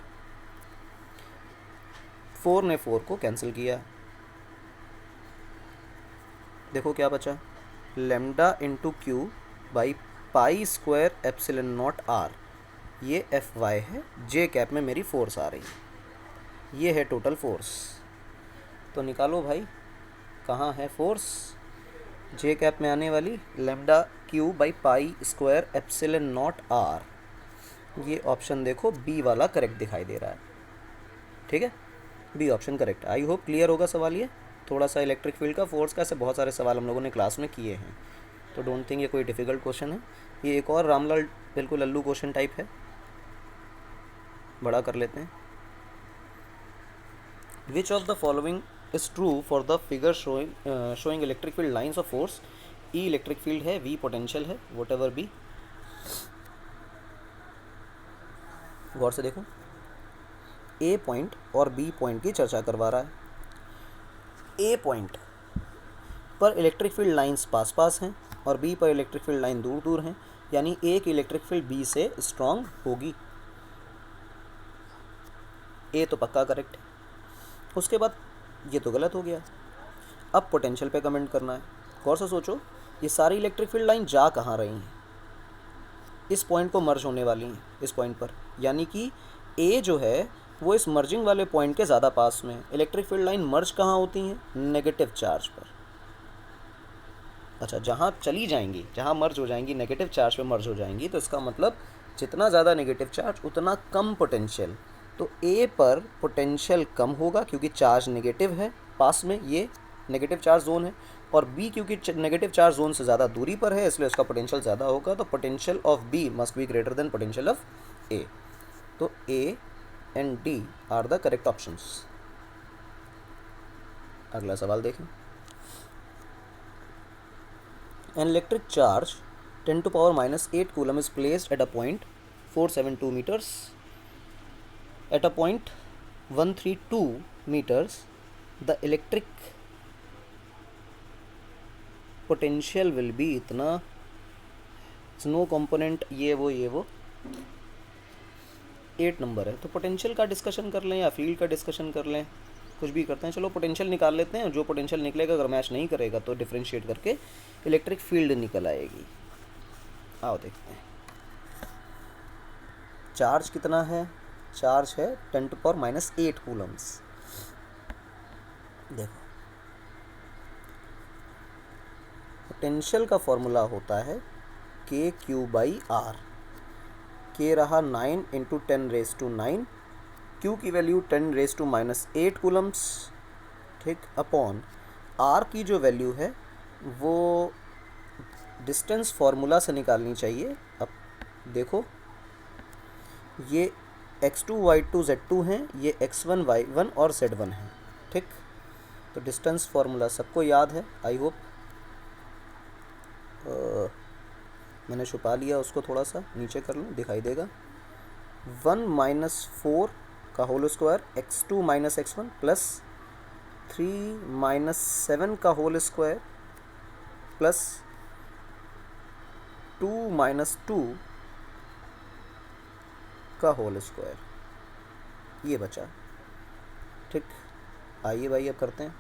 4 ने 4 को कैंसिल किया, देखो क्या बचा, lambda into q by pi square epsilon not r, ये एफ वाई है, जे कैप में मेरी फोर्स आ रही है, ये है टोटल फोर्स। तो निकालो भाई कहाँ है फोर्स, जे कैप में आने वाली lambda q by pi square epsilon not r, ये ऑप्शन देखो बी वाला करेक्ट दिखाई दे रहा है, ठीक है, B option correct. I hope clear होगा सवाल ये, थोड़ा सा इलेक्ट्रिक फील्ड का फोर्स का, ऐसे बहुत सारे सवाल हम लोगों ने क्लास में किए हैं, तो डोंट थिंक ये कोई डिफ़िकल्ट क्वेश्चन है। ये एक और रामलाल बिल्कुल लल्लू क्वेश्चन टाइप है, बड़ा कर लेते हैं। Which of the following is true for the figure showing electric field lines of force, E electric field है, वी पोटेंशियल है, वट एवर बी। गौर से देखो, ए पॉइंट और बी पॉइंट की चर्चा करवा रहा है। ए पॉइंट पर इलेक्ट्रिक फील्ड लाइंस पास पास हैं और बी पर इलेक्ट्रिक फील्ड लाइन दूर दूर हैं, यानी ए की इलेक्ट्रिक फील्ड बी से स्ट्रॉन्ग होगी, ए तो पक्का करेक्ट है। उसके बाद ये तो गलत हो गया, अब पोटेंशियल पे कमेंट करना है। गौर से सोचो, ये सारी इलेक्ट्रिक फील्ड लाइन जा कहाँ रही हैं, इस पॉइंट को मर्ज होने वाली हैं इस पॉइंट पर, यानी कि ए जो है वो इस मर्जिंग वाले पॉइंट के ज़्यादा पास में है। इलेक्ट्रिक फील्ड लाइन मर्ज कहाँ होती हैं, नेगेटिव चार्ज पर। अच्छा, जहाँ चली जाएंगी, जहाँ मर्ज हो जाएंगी नेगेटिव चार्ज पे मर्ज हो जाएंगी, तो इसका मतलब जितना ज़्यादा नेगेटिव चार्ज उतना कम पोटेंशियल। तो ए पर पोटेंशियल कम होगा क्योंकि चार्ज नेगेटिव है पास में, ये नेगेटिव चार्ज जोन है, और बी क्योंकि नेगेटिव चार्ज जोन से ज़्यादा दूरी पर है इसलिए उसका पोटेंशियल ज़्यादा होगा। तो potential of B must be greater than potential of A. तो A and D are the correct options. अगला सवाल देखें। An electric charge 10 to power minus 8 coulomb is placed at a point 472 meters. At a point 132 meters, the electric potential will be इतना, नो कंपोनेंट ये वो 8 नंबर है। तो पोटेंशियल का डिस्कशन कर लें या फील्ड का डिस्कशन कर लें, कुछ भी करते हैं। चलो पोटेंशियल निकाल लेते हैं, जो पोटेंशियल निकलेगा अगर मैच नहीं करेगा तो डिफरेंशिएट करके इलेक्ट्रिक फील्ड निकल आएगी। आओ देखते हैं। चार्ज कितना है? चार्ज है 10 टू पावर माइनस 8 कूलम्स। देखो पोटेंशियल का फॉर्मूला होता है के क्यू बाई आर। के रहा 9 इंटू 10⁻⁹, क्यू की वैल्यू 10⁻⁻8 कूलम्स, ठीक, अपॉन आर की जो वैल्यू है वो डिस्टेंस फार्मूला से निकालनी चाहिए। अब देखो ये x2 y2 z2 हैं, ये x1 y1 और z1 हैं, ठीक। तो डिस्टेंस फार्मूला सबको याद है आई होप। मैंने छुपा लिया उसको, थोड़ा सा नीचे कर लूँ दिखाई देगा। 1 - 4 का whole square x2 - x1 plus 3 - 7 का होल स्क्वायर प्लस 2 - 2 का होल स्क्वायर, ये बचा, ठीक। आइए भाई अब करते हैं।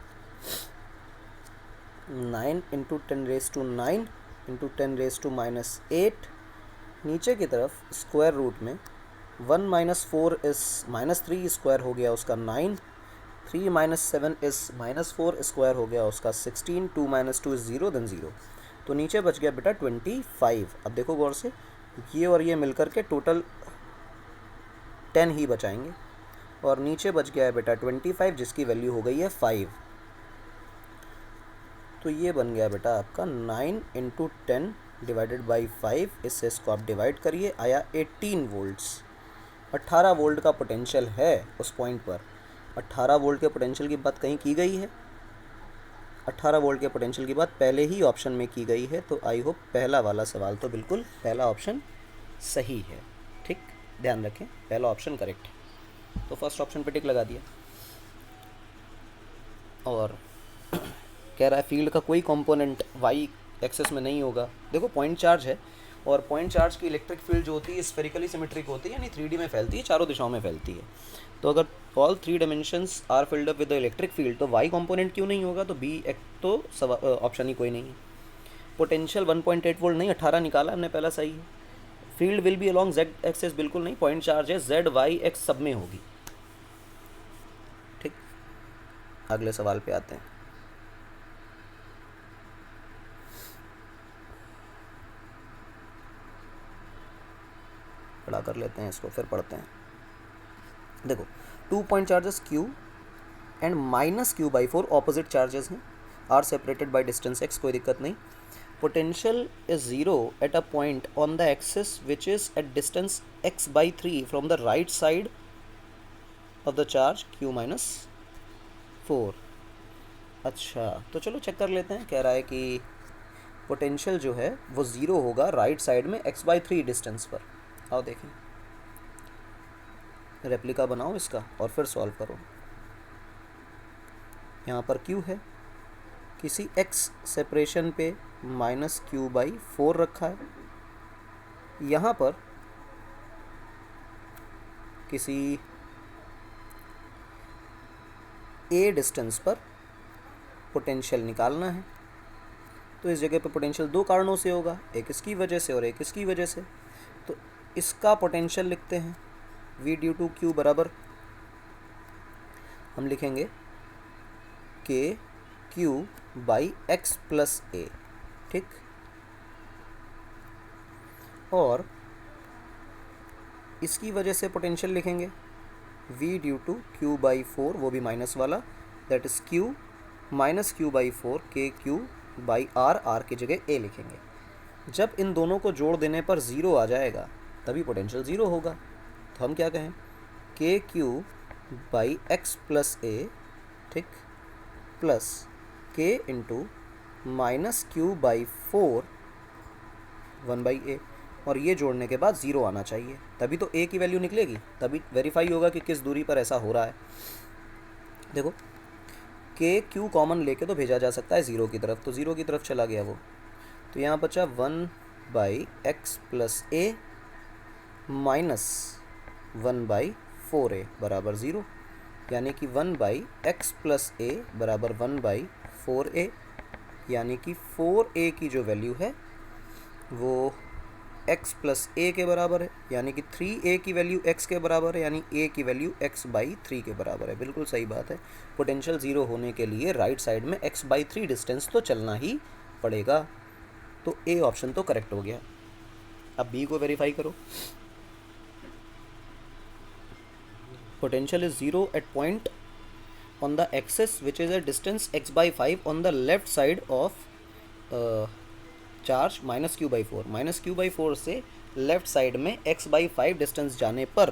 9 इंटू 10⁻⁹ इंटू 10⁻⁻8, नीचे की तरफ स्क्वायर रूट में 1 - 4 इस -3 स्क्वायर हो गया उसका 9, 3 - 7 इस -4 स्क्वायर हो गया उसका 16, 2 - 2 इस 0 देन 0। तो नीचे बच गया बेटा 25। अब देखो गौर से, ये और ये मिलकर के टोटल 10 ही बचाएंगे, और नीचे बच गया है बेटा 25 जिसकी वैल्यू हो गई है 5। तो ये बन गया बेटा आपका 9 इंटू 10 डिवाइडेड बाई 5, इससे इसको आप डिवाइड करिए, आया 18 वोल्ट्स। 18 वोल्ट का पोटेंशियल है उस पॉइंट पर। 18 वोल्ट के पोटेंशियल की बात कहीं की गई है? 18 वोल्ट के पोटेंशियल की बात पहले ही ऑप्शन में की गई है। तो आई होप पहला वाला सवाल तो बिल्कुल पहला ऑप्शन सही है, ठीक, ध्यान रखें पहला ऑप्शन करेक्ट है। तो फर्स्ट ऑप्शन पे टिक लगा दिया। और कह रहा है फील्ड का कोई कंपोनेंट वाई एक्सेस में नहीं होगा। देखो पॉइंट चार्ज है, और पॉइंट चार्ज की इलेक्ट्रिक फील्ड जो होती है स्फेरिकली सिमेट्रिक होती है, यानी 3D में फैलती है, चारों दिशाओं में फैलती है। तो अगर all 3 dimensions are filled up with the electric field तो वाई कंपोनेंट क्यों नहीं होगा? तो बी एक तो ऑप्शन ही कोई नहीं है। पोटेंशियल 1.8 वोल्ट नहीं, 18 निकाला हमने पहला, सही है। Field will be along Z axis, बिल्कुल नहीं, पॉइंट चार्ज है जेड वाई एक्स सब में होगी, ठीक। अगले सवाल पे आते हैं। खड़ा कर लेते हैं इसको, फिर पढ़ते हैं। देखो 2 point charges Q and -Q/4 opposite charges हैं, are separated by distance x, कोई दिक्कत नहीं। Potential is 0 at a point on the axis which is at distance x/3 from the right side of the charge Q-4। अच्छा, तो चलो चेक कर लेते हैं। कह रहा है कि पोटेंशियल जो है वो 0 होगा राइट साइड में x/3 डिस्टेंस पर। आओ देखें, रेप्लिका बनाओ इसका और फिर सॉल्व करो। यहाँ पर Q है, किसी x सेपरेशन पे -Q/4 रखा है। यहाँ पर किसी a डिस्टेंस पर पोटेंशियल निकालना है। तो इस जगह पर पोटेंशियल दो कारणों से होगा, एक इसकी वजह से और एक इसकी वजह से। तो इसका पोटेंशियल लिखते हैं V/Q बराबर, हम लिखेंगे KQ/x + a, ठीक। और इसकी वजह से पोटेंशियल लिखेंगे v due to q by 4, वो भी माइनस वाला, that is q minus q by 4 के q बाई r की जगह a लिखेंगे। जब इन दोनों को जोड़ देने पर ज़ीरो आ जाएगा तभी पोटेंशियल ज़ीरो होगा। तो हम क्या कहें, K Q by X plus A, ठीक, plus K into minus Q by 4 1 by A, और ये जोड़ने के बाद ज़ीरो आना चाहिए, तभी तो ए की वैल्यू निकलेगी, तभी वेरीफाई होगा कि किस दूरी पर ऐसा हो रहा है। देखो के क्यू कॉमन लेके तो भेजा जा सकता है ज़ीरो की तरफ, तो ज़ीरो की तरफ चला गया वो, तो यहाँ बचा 1 by X plus A minus 1 by 4a बराबर ज़ीरो, यानी कि 1 बाई एक्स प्लस ए बराबर 1 बाई 4a, यानी कि 4a की जो वैल्यू है वो x प्लस ए के बराबर है, यानी कि 3a की वैल्यू x के बराबर है, यानी a की वैल्यू x बाई 3 के बराबर है। बिल्कुल सही बात है, पोटेंशियल ज़ीरो होने के लिए राइट साइड में x बाई 3 डिस्टेंस तो चलना ही पड़ेगा, तो ए ऑप्शन तो करेक्ट हो गया। अब बी को वेरीफाई करो। Potential is zero at point on the axis which is a distance x by 5 on the left side of charge minus Q by 4। Minus Q by 4 से लेफ्ट साइड में x बाई 5 डिस्टेंस जाने पर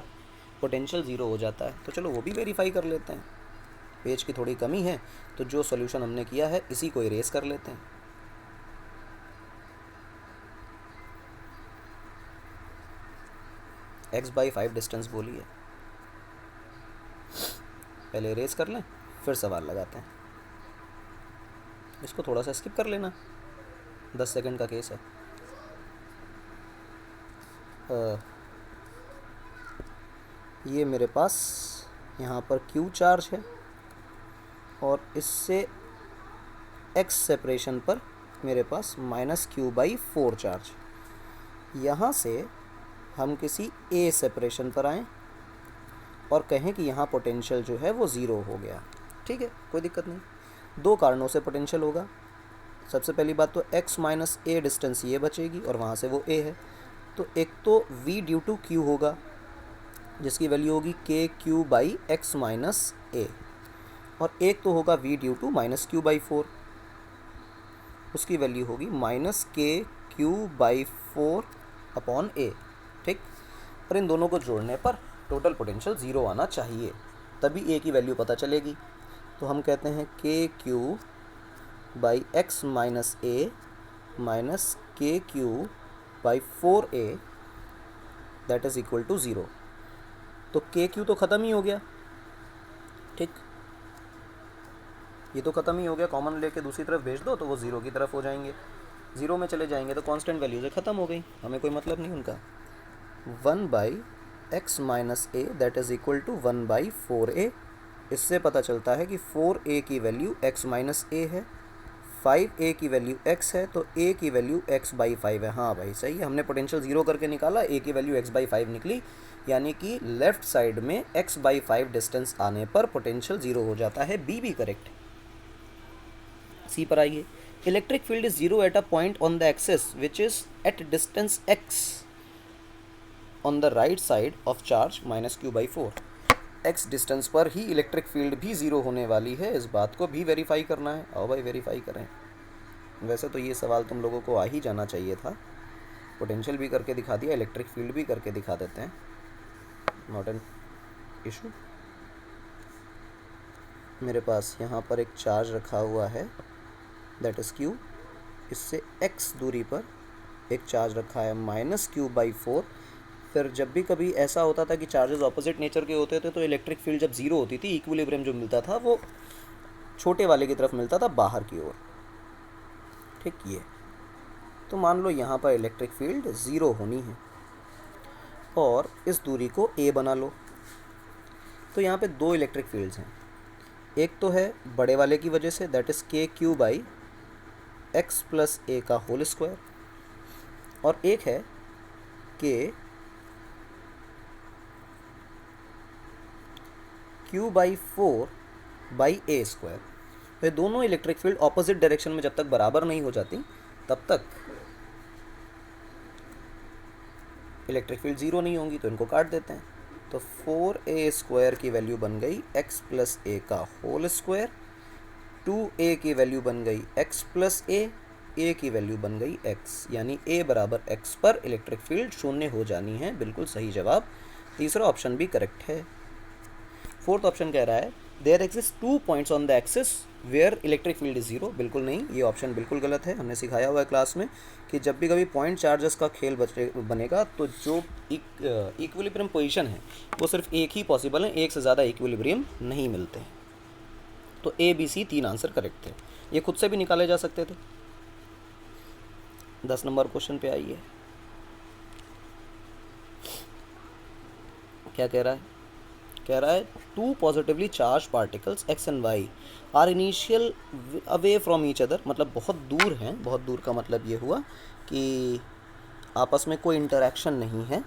पोटेंशियल ज़ीरो हो जाता है। तो चलो वो भी वेरीफाई कर लेते हैं। पेज की थोड़ी कमी है तो जो सॉल्यूशन हमने किया है इसी को इरेज कर लेते हैं। x बाई 5 डिस्टेंस बोलिए, पहले इरेज कर लें फिर सवाल लगाते हैं। इसको थोड़ा सा स्किप कर लेना, 10 सेकंड का केस है। ये मेरे पास यहाँ पर Q चार्ज है और इससे X सेपरेशन पर मेरे पास माइनस क्यू बाई 4 चार्ज। यहाँ से हम किसी A सेपरेशन पर आएँ और कहें कि यहाँ पोटेंशियल जो है वो ज़ीरो हो गया, ठीक है, कोई दिक्कत नहीं। दो कारणों से पोटेंशियल होगा। सबसे पहली बात तो x माइनस ए डिस्टेंस ये बचेगी और वहाँ से वो a है, तो एक तो v ड्यू टू q होगा जिसकी वैल्यू होगी के Q by x minus A, और एक तो होगा v due to minus Q by 4, उसकी वैल्यू होगी minus K Q by 4 upon ए, ठीक। और इन दोनों को जोड़ने पर टोटल पोटेंशियल ज़ीरो आना चाहिए, तभी ए की वैल्यू पता चलेगी। तो हम कहते हैं K Q by x minus A minus K Q by 4a that is equal to zero. तो के क्यू तो ख़त्म ही हो गया, ठीक, ये तो ख़त्म ही हो गया, कॉमन लेके दूसरी तरफ भेज दो तो वो ज़ीरो की तरफ हो जाएंगे, ज़ीरो में चले जाएंगे तो कांस्टेंट वैल्यू से ख़त्म हो गई, हमें कोई मतलब नहीं उनका। 1 by x minus A that is equal to 1 by 4a, इससे पता चलता है कि 4a की वैल्यू x माइनस ए है, 5a की वैल्यू x है, तो a की वैल्यू x बाई 5 है। हाँ भाई सही है, हमने पोटेंशियल ज़ीरो करके निकाला, a की वैल्यू x बाई 5 निकली, यानी कि लेफ़्ट साइड में x बाई 5 डिस्टेंस आने पर पोटेंशियल ज़ीरो हो जाता है। बी भी करेक्ट। सी पर आइए। Electric field is zero eight a point on the axis which is at distance x on the right side of charge minus Q by 4। x distance पर ही इलेक्ट्रिक फील्ड भी ज़ीरो होने वाली है, इस बात को भी वेरीफाई करना है। आओ भाई वेरीफाई करें। वैसे तो ये सवाल तुम लोगों को आ ही जाना चाहिए था, पोटेंशियल भी करके दिखा दिया, इलेक्ट्रिक फील्ड भी करके दिखा देते हैं, नॉट एन इशू। मेरे पास यहाँ पर एक चार्ज रखा हुआ है दैट इज़ q, इससे x दूरी पर एक चार्ज रखा है माइनस क्यू बाई 4। फिर जब भी कभी ऐसा होता था कि चार्जेस ऑपोजिट नेचर के होते थे तो इलेक्ट्रिक फील्ड जब ज़ीरो होती थी, इक्विलिब्रियम जो मिलता था वो छोटे वाले की तरफ मिलता था, बाहर की ओर, ठीक। ये तो मान लो यहाँ पर इलेक्ट्रिक फील्ड ज़ीरो होनी है और इस दूरी को a बना लो, तो यहाँ पे दो इलेक्ट्रिक फील्ड्स हैं, एक तो है बड़े वाले की वजह say that is K Q by X plus ए का होल स्क्वायर, और एक है के Q by 4 by A square. तो दोनों इलेक्ट्रिक फील्ड ऑपोजिट डायरेक्शन में जब तक बराबर नहीं हो जाती तब तक इलेक्ट्रिक फील्ड ज़ीरो नहीं होंगी तो इनको काट देते हैं। तो 4a² की वैल्यू बन गई x प्लस ए का होल स्क्वायर, 2a की वैल्यू बन गई x प्लस ए की वैल्यू बन गई x, यानी a बराबर x पर इलेक्ट्रिक फील्ड शून्य हो जानी है। बिल्कुल सही जवाब, तीसरा ऑप्शन भी करेक्ट है। फोर्थ ऑप्शन कह रहा है there exist 2 points on the axis where electric field is zero. बिल्कुल नहीं, ये ऑप्शन बिल्कुल गलत है। हमने सिखाया हुआ है क्लास में कि जब भी कभी पॉइंट चार्जेस का खेल बनेगा तो जो इक्विलिब्रियम पोजीशन है वो सिर्फ एक ही पॉसिबल है, एक से ज़्यादा इक्विलिब्रियम नहीं मिलते हैं। तो A B C 3 answer correct थे, ये खुद से भी निकाले जा सकते थे। 10 नंबर क्वेश्चन पे आइए, क्या कह रहा है? कह रहा है 2 positively charged particles x and y are initial away from each other, मतलब बहुत दूर हैं। बहुत दूर का मतलब ये हुआ कि आपस में कोई इंटरेक्शन नहीं है।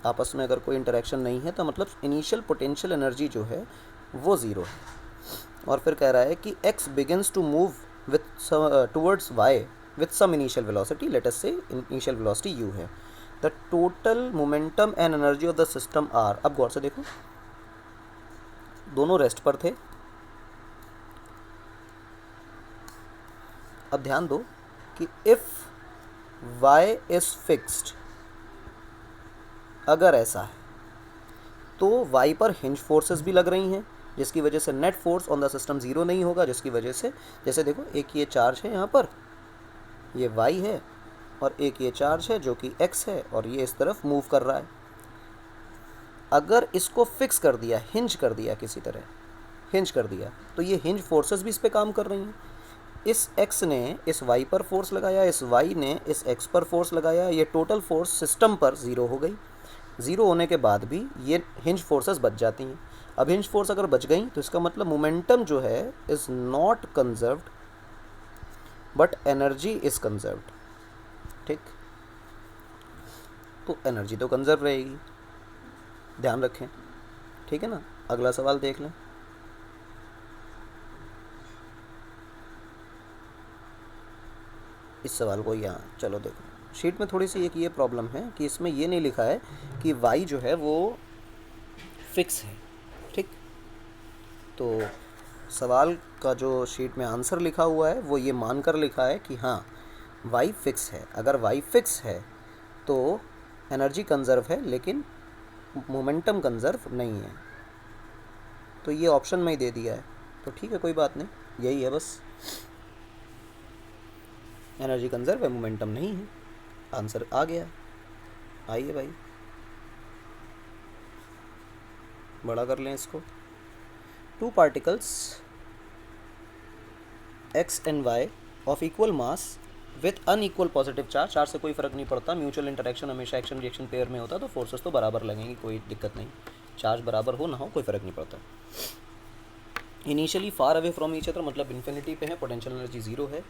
आपस में अगर कोई इंटरेक्शन नहीं है तो मतलब इनिशियल पोटेंशियल एनर्जी जो है वो ज़ीरो है। और फिर कह रहा है कि x begins to move with towards y with some initial velocity, let us से इनिशियल वेलोसिटी u है। The total momentum and energy of the system are, अब गौर से देखो, दोनों रेस्ट पर थे। अब ध्यान दो कि इफ़ y इज़ फिक्स्ड, अगर ऐसा है तो y पर हिंज फोर्सेस भी लग रही हैं, जिसकी वजह से net force on the system zero नहीं होगा, जिसकी वजह से जैसे देखो एक ये चार्ज है यहाँ पर, ये y है, और एक ये चार्ज है जो कि x है और ये इस तरफ मूव कर रहा है। अगर इसको फिक्स कर दिया, हिंज कर दिया, किसी तरह हिंज कर दिया, तो ये हिंज फोर्सेस भी इस पे काम कर रही हैं। इस x ने इस y पर फोर्स लगाया, इस y ने इस x पर फोर्स लगाया, ये टोटल फोर्स सिस्टम पर ज़ीरो हो गई। ज़ीरो होने के बाद भी ये हिंज फोर्सेस बच जाती हैं। अब हिंज फोर्स अगर बच गई तो इसका मतलब मोमेंटम जो है is not conserved but energy is conserved. ठीक, तो एनर्जी तो कंजर्व रहेगी, ध्यान रखें। ठीक है ना, अगला सवाल देख लें। इस सवाल को यहाँ चलो देखो, शीट में थोड़ी सी एक ये प्रॉब्लम है कि इसमें ये नहीं लिखा है कि y जो है वो फिक्स है। ठीक, तो सवाल का जो शीट में आंसर लिखा हुआ है वो ये मानकर लिखा है कि हाँ y फिक्स है। अगर y फिक्स है तो एनर्जी कंजर्व है लेकिन मोमेंटम कंजर्व नहीं है, तो ये ऑप्शन में ही दे दिया है। तो ठीक है, कोई बात नहीं, यही है बस, एनर्जी कंजर्व है, मोमेंटम नहीं है। आंसर आ गया। आइए भाई, बड़ा कर लें इसको। 2 particles x and y of equal mass with unequal positive charge, charge से कोई फ़र्क नहीं पड़ता, म्यूचुअल इंटरेक्शन हमेशा एक्शन रिएक्शन पेयर में होता है, तो फोर्सेस तो बराबर लगेंगी, कोई दिक्कत नहीं, चार्ज बराबर हो ना हो कोई फ़र्क नहीं पड़ता। Initially far away from each other, मतलब इन्फिनिटी पे है, पोटेंशियल एनर्जी ज़ीरो है,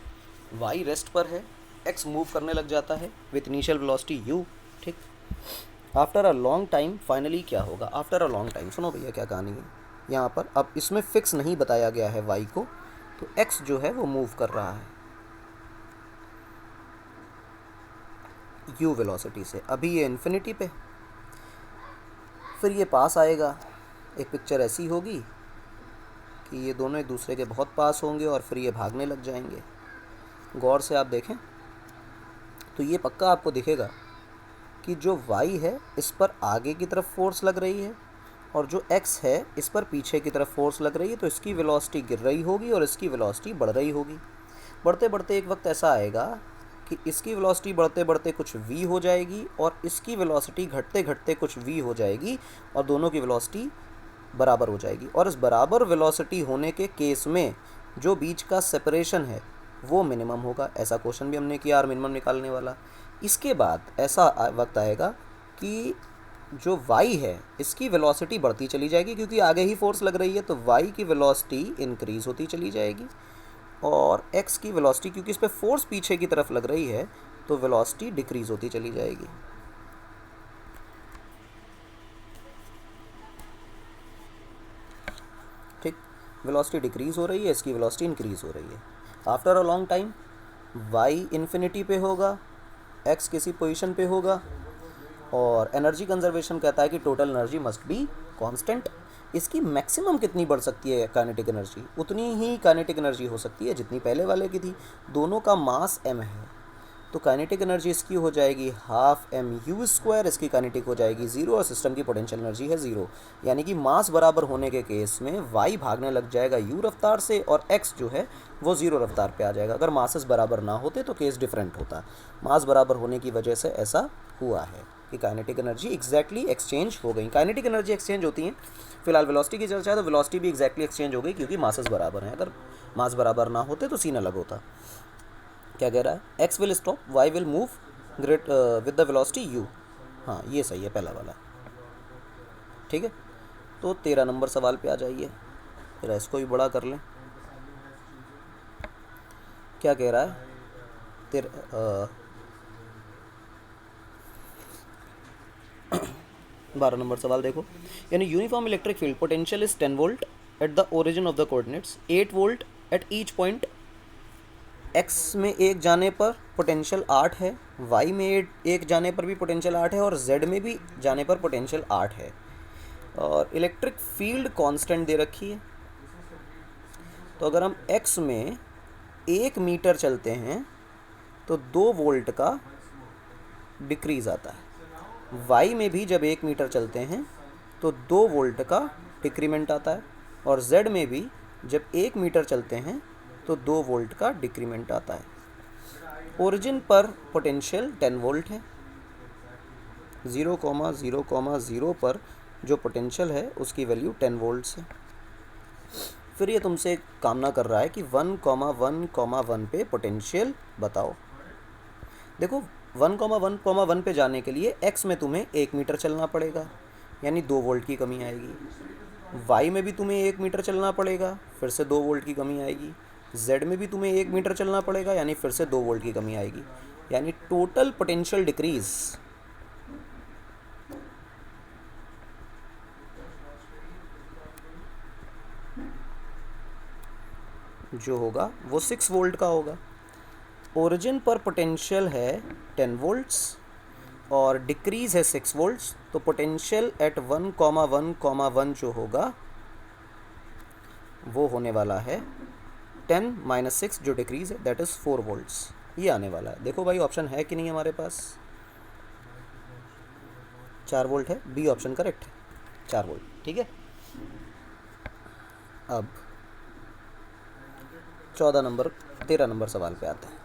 y रेस्ट पर है, x मूव करने लग जाता है विथ इनिशियल वेलोसिटी u। ठीक, after a long time finally क्या होगा? आफ्टर अ लॉन्ग टाइम, सुनो भैया क्या कहानी है यहाँ पर। अब इसमें फिक्स नहीं बताया गया है y को, तो x जो है वो मूव कर रहा है u वेलोसिटी से। अभी ये इन्फिनिटी पे, फिर ये पास आएगा, एक पिक्चर ऐसी होगी कि ये दोनों एक दूसरे के बहुत पास होंगे और फिर ये भागने लग जाएंगे। गौर से आप देखें तो ये पक्का आपको दिखेगा कि जो y है इस पर आगे की तरफ फोर्स लग रही है और जो x है इस पर पीछे की तरफ फोर्स लग रही है, तो इसकी वेलोसिटी गिर रही होगी और इसकी वेलोसिटी बढ़ रही होगी। बढ़ते बढ़ते एक वक्त ऐसा आएगा कि इसकी वेलोसिटी बढ़ते बढ़ते कुछ v हो जाएगी और इसकी वेलोसिटी घटते घटते कुछ v हो जाएगी और दोनों की वेलोसिटी बराबर हो जाएगी। और इस बराबर वेलोसिटी होने के केस में जो बीच का सेपरेशन है वो मिनिमम होगा। ऐसा क्वेश्चन भी हमने किया और मिनिमम निकालने वाला। इसके बाद ऐसा वक्त आएगा कि जो y है इसकी वेलोसिटी बढ़ती चली जाएगी, क्योंकि आगे ही फोर्स लग रही है, तो y की वेलोसिटी इंक्रीज़ होती चली जाएगी और x की वेलोसिटी, क्योंकि इस पर फोर्स पीछे की तरफ लग रही है, तो वेलोसिटी डिक्रीज़ होती चली जाएगी। ठीक, वेलोसिटी डिक्रीज़ हो रही है, इसकी वेलोसिटी इंक्रीज़ हो रही है। After a long time y infinity पे होगा, x किसी पोजीशन पे होगा और एनर्जी कंजर्वेशन कहता है कि total energy must be constant. इसकी मैक्सिमम कितनी बढ़ सकती है काइनेटिक एनर्जी, उतनी ही काइनेटिक एनर्जी हो सकती है जितनी पहले वाले की थी। दोनों का मास m है, तो काइनेटिक एनर्जी इसकी हो जाएगी हाफ एम यू स्क्वायर, इसकी काइनेटिक हो जाएगी 0 और सिस्टम की पोटेंशियल एनर्जी है 0। यानी कि मास बराबर होने के केस में y भागने लग जाएगा u रफ्तार से और x जो है वो 0 रफ्तार पे आ जाएगा। अगर मासेस बराबर ना होते तो केस डिफरेंट होता। मास बराबर होने की वजह से ऐसा हुआ है कि काइनेटिक एनर्जी एग्जैक्टली एक्सचेंज हो गई। काइनेटिक एनर्जी एक्सचेंज होती हैं। फिलहाल वेलोसिटी की चर्चा है तो वेलोसिटी भी एग्जैक्टली एक्सचेंज हो गई क्योंकि मासेस बराबर हैं। अगर मास बराबर ना होते तो सीन अलग होता। क्या कह रहा है, x will stop, y will move great with the velocity u। हाँ ये सही है पहला वाला, ठीक है। तो 13 नंबर सवाल पे आ जाइए, फिर इसको भी बड़ा कर लें। क्या कह रहा है 12 नंबर सवाल देखो। यानी uniform electric field potential is 10 volt at the origin of the coordinates, 8 volt at each point. x में एक जाने पर पोटेंशियल 8 है, y में एक जाने पर भी पोटेंशियल 8 है और z में भी जाने पर पोटेंशियल 8 है। और इलेक्ट्रिक फील्ड कांस्टेंट दे रखी है। तो अगर हम x में 1 मीटर चलते हैं तो 2 वोल्ट का डिक्रीज आता है। y में भी जब 1 मीटर चलते हैं तो 2 वोल्ट का डिक्रीमेंट आता है। और z में भी जब 1 मीटर चलते हैं तो 2 वोल्ट का डिक्रीमेंट आता है। ओरिजिन पर पोटेंशियल 10 वोल्ट है। 0,0,0 पर जो पोटेंशियल है उसकी वैल्यू 10 वोल्ट्स है। फिर ये तुमसे कामना कर रहा है कि 1,1,1 पे पोटेंशियल बताओ। देखो 1,1,1 पे जाने के लिए x में तुम्हें 1 मीटर चलना पड़ेगा, यानी 2 वोल्ट की कमी आएगी। y में भी तुम्हें 1 मीटर चलना पड़ेगा, फिर से 2 वोल्ट की कमी आएगी। z में भी तुम्हें 1 मीटर चलना पड़ेगा, यानी फिर से 2 वोल्ट की कमी आएगी। यानी टोटल पोटेंशियल डिक्रीज जो होगा वो 6 वोल्ट का होगा। ओरिजिन पर पोटेंशियल है 10 वोल्ट्स और डिक्रीज है 6 वोल्ट्स, तो पोटेंशियल एट 1,1,1 जो होगा वो होने वाला है 10 - 6 जो डिक्रीज है दैट इज़ 4 वोल्ट्स। ये आने वाला है। देखो भाई ऑप्शन है कि नहीं हमारे पास, 4 वोल्ट है, बी ऑप्शन करेक्ट है, 4 वोल्ट, ठीक है। अब 13 नंबर सवाल पे आते हैं।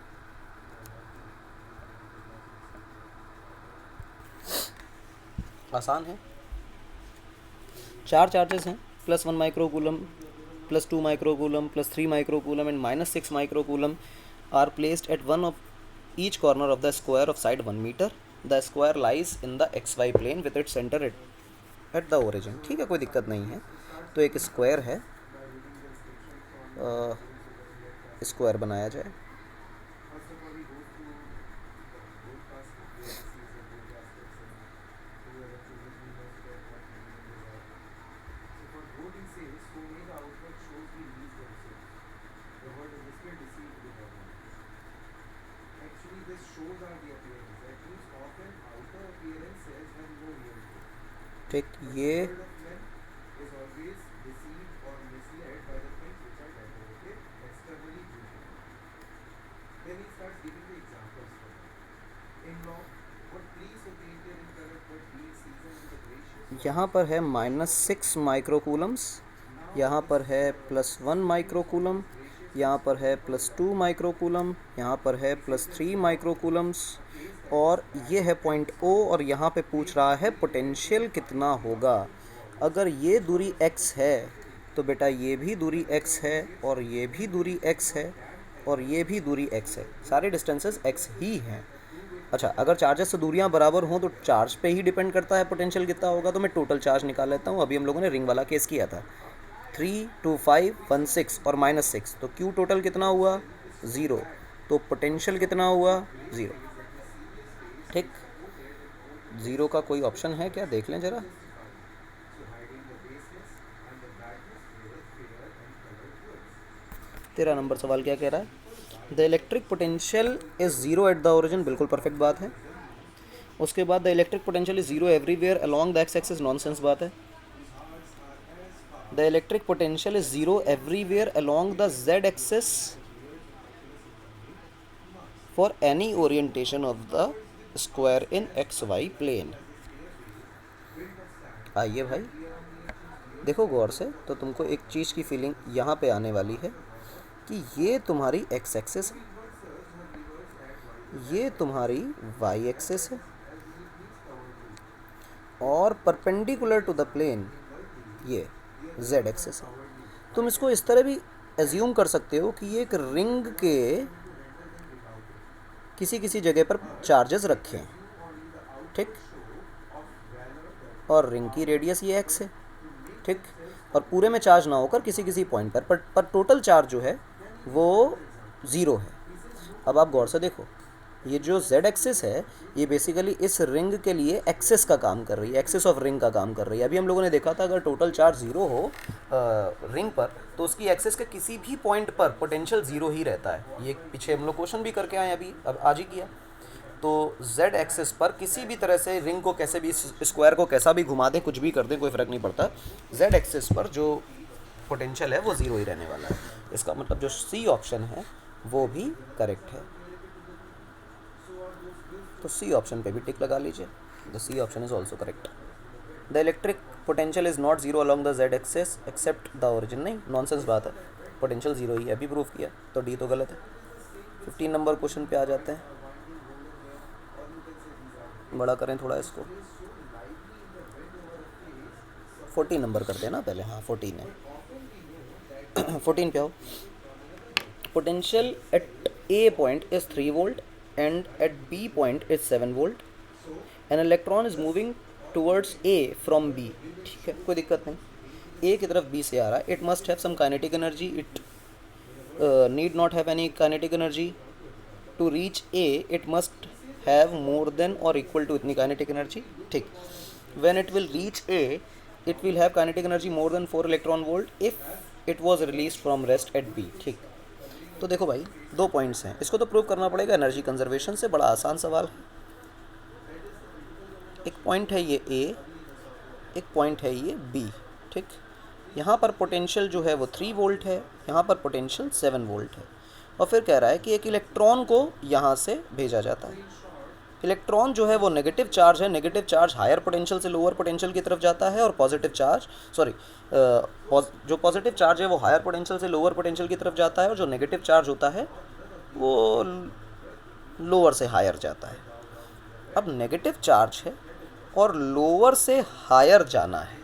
आसान है। 4 चार्जेस हैं, +1 microcoulomb, +2 microcoulomb, +3 microcoulomb and -6 microcoulomb are placed at one of each corner of the square of side 1 metre. The square lies in the XY plane with it centre at the origin. ठीक है, कोई दिक्कत नहीं है। तो एक स्क्वायर है, स्क्वायर बनाया जाए। ठीक, ये यहाँ पर है -6 माइक्रोकूलम्स, यहाँ पर है +1 माइक्रोकूलम, यहाँ पर है +2 माइक्रोकूलम, यहाँ पर है +3 माइक्रोकूलम्स और ये है पॉइंट O और यहाँ पे पूछ रहा है पोटेंशियल कितना होगा। अगर ये दूरी x है तो बेटा ये भी दूरी x है और ये भी दूरी x है और ये भी दूरी x है, सारे डिस्टेंसेस x ही हैं। अच्छा, अगर चार्जेस से दूरियां बराबर हों तो चार्ज पे ही डिपेंड करता है पोटेंशियल कितना होगा। तो मैं टोटल चार्ज निकाल लेता हूँ। अभी हम लोगों ने रिंग वाला केस किया था, 3, 2, 5, 1, 6 और -6, तो Q टोटल कितना हुआ 0, तो पोटेंशियल कितना हुआ 0। ठीक, 0 का कोई ऑप्शन है क्या, देख लें ज़रा। तेरा नंबर सवाल क्या कह रहा है, the electric potential is 0 at the origin. बिल्कुल परफेक्ट बात है। उसके बाद the electric potential is zero everywhere along the X axis, nonsense बात है। The electric potential is zero everywhere along the Z axis for any orientation of the square in X Y plane. आइए भाई देखो गौर से, तो तुमको एक चीज़ की फीलिंग यहाँ पे आने वाली है कि ये तुम्हारी एक्स एक्सिस है, ये तुम्हारी वाई एक्सिस है, और परपेंडिकुलर टू द प्लेन ये जेड एक्सिस है। तुम इसको इस तरह भी एज्यूम कर सकते हो कि ये एक रिंग के किसी किसी जगह पर चार्जेस रखे हैं, ठीक, और रिंग की रेडियस ये एक्स है, ठीक, और पूरे में चार्ज ना होकर किसी किसी पॉइंट पर टोटल चार्ज जो है वो ज़ीरो है। अब आप गौर से देखो, ये जो z एक्सिस है ये बेसिकली इस रिंग के लिए एक्सिस का काम कर रही है, एक्सिस ऑफ रिंग का काम कर रही है। अभी हम लोगों ने देखा था अगर टोटल चार्ज ज़ीरो हो रिंग पर तो उसकी एक्सिस के किसी भी पॉइंट पर पोटेंशियल ज़ीरो ही रहता है। ये पीछे हम लोग क्वेश्चन भी करके आए अभी, अब आज ही किया। तो z एक्सिस पर किसी भी तरह से रिंग को कैसे भी, स्क्वायर को कैसा भी घुमा दें, कुछ भी कर दें, कोई फ़र्क नहीं पड़ता, z एक्सिस पर जो पोटेंशियल है वो ज़ीरो ही रहने वाला है। इसका मतलब जो सी ऑप्शन है वो भी करेक्ट है। तो सी ऑप्शन पे भी टिक लगा लीजिए, the C option is also correct. The electric potential is not zero along the Z axis except the origin, नहीं नॉनसेंस बात है, पोटेंशियल जीरो ही है, अभी प्रूफ किया, तो डी तो गलत है। 15 नंबर क्वेश्चन पे आ जाते हैं, बड़ा करें थोड़ा इसको, 14 नंबर करते हैं ना पहले, हाँ 14 है। 14 पे आओ। Potential at A point is 3 volt and at B point is 7 volt. An electron is moving towards A from B. ठीक है, कोई दिक्कत नहीं, A की तरफ B से आ रहा है। It must have some kinetic energy. It need not have any kinetic energy. To reach A, it must have more than or equal to इतनी kinetic energy. ठीक, when it will reach A, it will have kinetic energy more than 4 electron volt if it was released from rest at B. ठीक, तो देखो भाई 2 पॉइंट्स हैं, इसको तो प्रूव करना पड़ेगा एनर्जी कंजर्वेशन से, बड़ा आसान सवाल है। एक पॉइंट है ये ए, एक पॉइंट है ये बी, ठीक, यहाँ पर पोटेंशियल जो है वो 3 वोल्ट है, यहाँ पर पोटेंशियल 7 वोल्ट है, और फिर कह रहा है कि एक इलेक्ट्रॉन को यहाँ से भेजा जाता है। इलेक्ट्रॉन जो है वो नेगेटिव चार्ज है, नेगेटिव चार्ज हायर पोटेंशियल से लोअर पोटेंशियल की तरफ जाता है, और पॉजिटिव चार्ज जो पॉजिटिव चार्ज है वो हायर पोटेंशियल से लोअर पोटेंशियल की तरफ जाता है, और जो नेगेटिव चार्ज होता है वो लोअर से हायर जाता है। अब नेगेटिव चार्ज है और लोअर से हायर जाना है,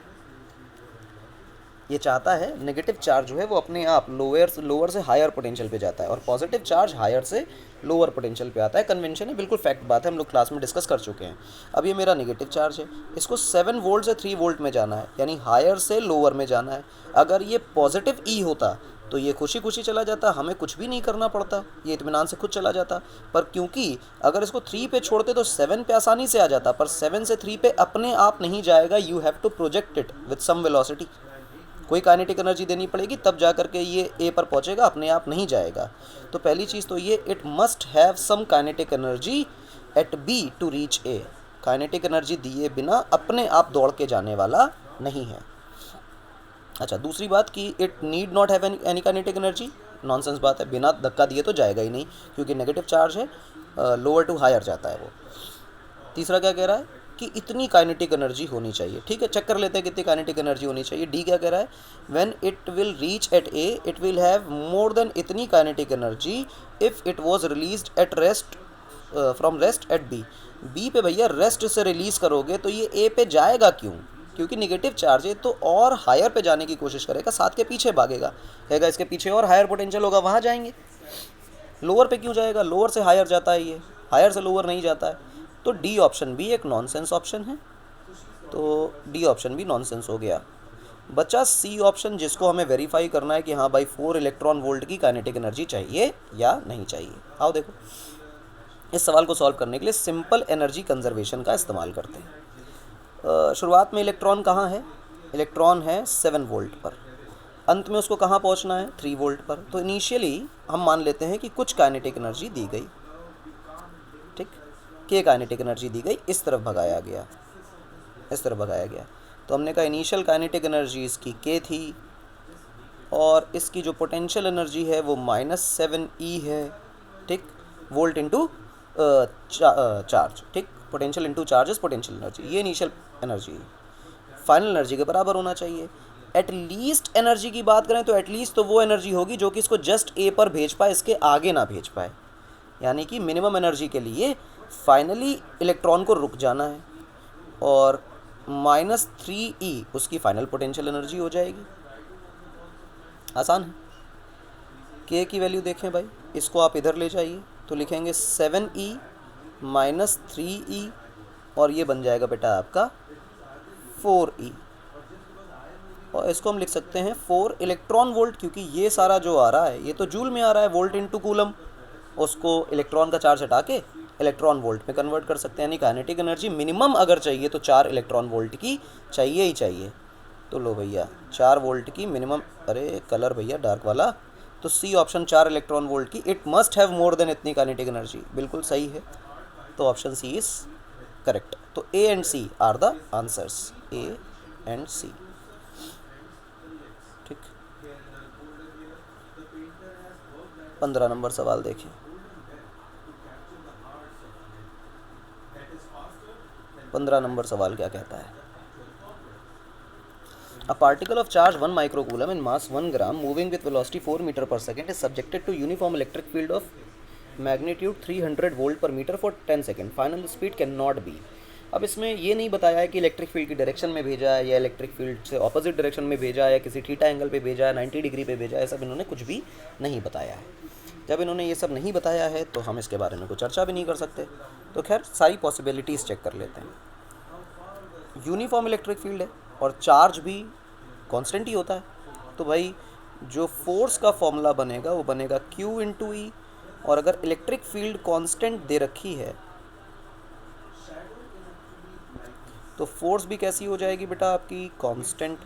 ये चाहता है नेगेटिव चार्ज जो है वो अपने आप लोअर से हायर पोटेंशियल पे जाता है, और पॉजिटिव चार्ज हायर से लोअर पोटेंशियल पे आता है। कन्वेंशन है, बिल्कुल फैक्ट बात है, हम लोग क्लास में डिस्कस कर चुके हैं। अब ये मेरा नेगेटिव चार्ज है, इसको 7 वोल्ट से 3 वोल्ट में जाना है, यानी हायर से लोअर में जाना है। अगर ये पॉजिटिव ई होता तो ये खुशी खुशी चला जाता, हमें कुछ भी नहीं करना पड़ता, ये इत्मीनान से खुद चला जाता। पर क्योंकि अगर इसको 3 पे छोड़ते तो 7 पे आसानी से आ जाता, पर 7 से 3 पे अपने आप नहीं जाएगा, you have to project it with some velocity, कोई काइनेटिक एनर्जी देनी पड़ेगी तब जा करके ये ए पर पहुंचेगा, अपने आप नहीं जाएगा। तो पहली चीज़ तो ये, it must have some kinetic energy at B to reach A, kinetic energy दिए बिना अपने आप दौड़ के जाने वाला नहीं है। अच्छा, दूसरी बात कि it need not have any kinetic energy, nonsense बात है, बिना धक्का दिए तो जाएगा ही नहीं, क्योंकि नेगेटिव चार्ज है, लोअर टू हायर जाता है वो। तीसरा क्या कह रहा है कि इतनी काइनेटिक एनर्जी होनी चाहिए, ठीक है, चेक कर लेते हैं कितनी काइनेटिक एनर्जी होनी चाहिए। डी क्या कह रहा है, when it will reach at A it will have more than इतनी kinetic energy if it was released at rest from rest at B. B पे भैया रेस्ट से रिलीज़ करोगे तो ये ए पे जाएगा क्यों, क्योंकि निगेटिव चार्ज है, तो और हायर पे जाने की कोशिश करेगा, साथ के पीछे भागेगा, कहेगा इसके पीछे और हायर पोटेंशियल होगा, वहाँ जाएंगे। लोअर पे क्यों जाएगा, लोअर से हायर जाता है, ये हायर से लोअर नहीं जाता है। तो डी ऑप्शन भी एक नॉनसेंस ऑप्शन है, तो डी ऑप्शन भी नॉनसेंस हो गया। बचा सी ऑप्शन, जिसको हमें वेरीफाई करना है कि हाँ भाई 4 इलेक्ट्रॉन वोल्ट की काइनेटिक एनर्जी चाहिए या नहीं चाहिए। आओ देखो, इस सवाल को सॉल्व करने के लिए सिंपल एनर्जी कंजर्वेशन का इस्तेमाल करते हैं। शुरुआत में इलेक्ट्रॉन कहाँ है, इलेक्ट्रॉन है 7 वोल्ट पर, अंत में उसको कहाँ पहुँचना है 3 वोल्ट पर। तो इनिशियली हम मान लेते हैं कि कुछ काइनेटिक एनर्जी दी गई, ठीक, के काइनेटिक एनर्जी दी गई, इस तरफ भगाया गया, इस तरफ भगाया गया। तो हमने कहा इनिशियल काइनेटिक एनर्जी इसकी के थी और इसकी जो पोटेंशियल एनर्जी है वो -7e है, ठीक, वोल्ट इंटू चार्ज, ठीक, potential into charge is potential energy, ये इनिशियल एनर्जी फाइनल एनर्जी के बराबर होना चाहिए। एटलीस्ट एनर्जी की बात करें तो एटलीस्ट तो वो एनर्जी होगी जो कि इसको जस्ट ए पर भेज पाए, इसके आगे ना भेज पाए, यानी कि मिनिमम एनर्जी के लिए फाइनली इलेक्ट्रॉन को रुक जाना है और -3e उसकी फाइनल पोटेंशियल एनर्जी हो जाएगी। आसान है। के की वैल्यू देखें भाई, इसको आप इधर ले जाइए तो लिखेंगे 7e - 3e और ये बन जाएगा बेटा आपका 4e, और इसको हम लिख सकते हैं 4 इलेक्ट्रॉन वोल्ट, क्योंकि ये सारा जो आ रहा है ये तो जूल में आ रहा है, वोल्ट इंटू कूलम, उसको इलेक्ट्रॉन का चार्ज हटा के इलेक्ट्रॉन वोल्ट में कन्वर्ट कर सकते हैं। यानी काइनेटिक एनर्जी मिनिमम अगर चाहिए तो 4 इलेक्ट्रॉन वोल्ट की चाहिए ही चाहिए। तो लो भैया 4 वोल्ट की मिनिमम, अरे कलर भैया डार्क वाला, तो सी ऑप्शन 4 इलेक्ट्रॉन वोल्ट की, it must have more than इतनी काइनेटिक एनर्जी, बिल्कुल सही है। तो ऑप्शन सी इज करेक्ट। तो A and C are the answers, A and C, ठीक। 15 नंबर सवाल देखें। पंद्रह नंबर सवाल क्या कहता है? A particle of charge 1 microcoulomb and mass 1 gram moving with velocity 4 meter per second is subjected to uniform electric field of magnitude 300 volt per meter for 10 second. Final speed cannot be. अब इसमें ये नहीं बताया है कि इलेक्ट्रिक फील्ड की डायरेक्शन में भेजा है या इलेक्ट्रिक फील्ड से ऑपोजिट डायरेक्शन में भेजा है या किसी थीटा एंगल पे भेजा है, 90 डिग्री पे भेजा है, सब इन्होंने कुछ भी नहीं बताया है। जब इन्होंने ये सब नहीं बताया है तो हम इसके बारे में कोई चर्चा भी नहीं कर सकते। तो खैर सारी पॉसिबिलिटीज़ चेक कर लेते हैं। यूनिफॉर्म इलेक्ट्रिक फील्ड है और चार्ज भी कांस्टेंट ही होता है, तो भाई जो फोर्स का फॉर्मूला बनेगा वो बनेगा Q × E, और अगर इलेक्ट्रिक फील्ड कांस्टेंट दे रखी है तो फोर्स भी कैसी हो जाएगी बेटा आपकी? कांस्टेंट।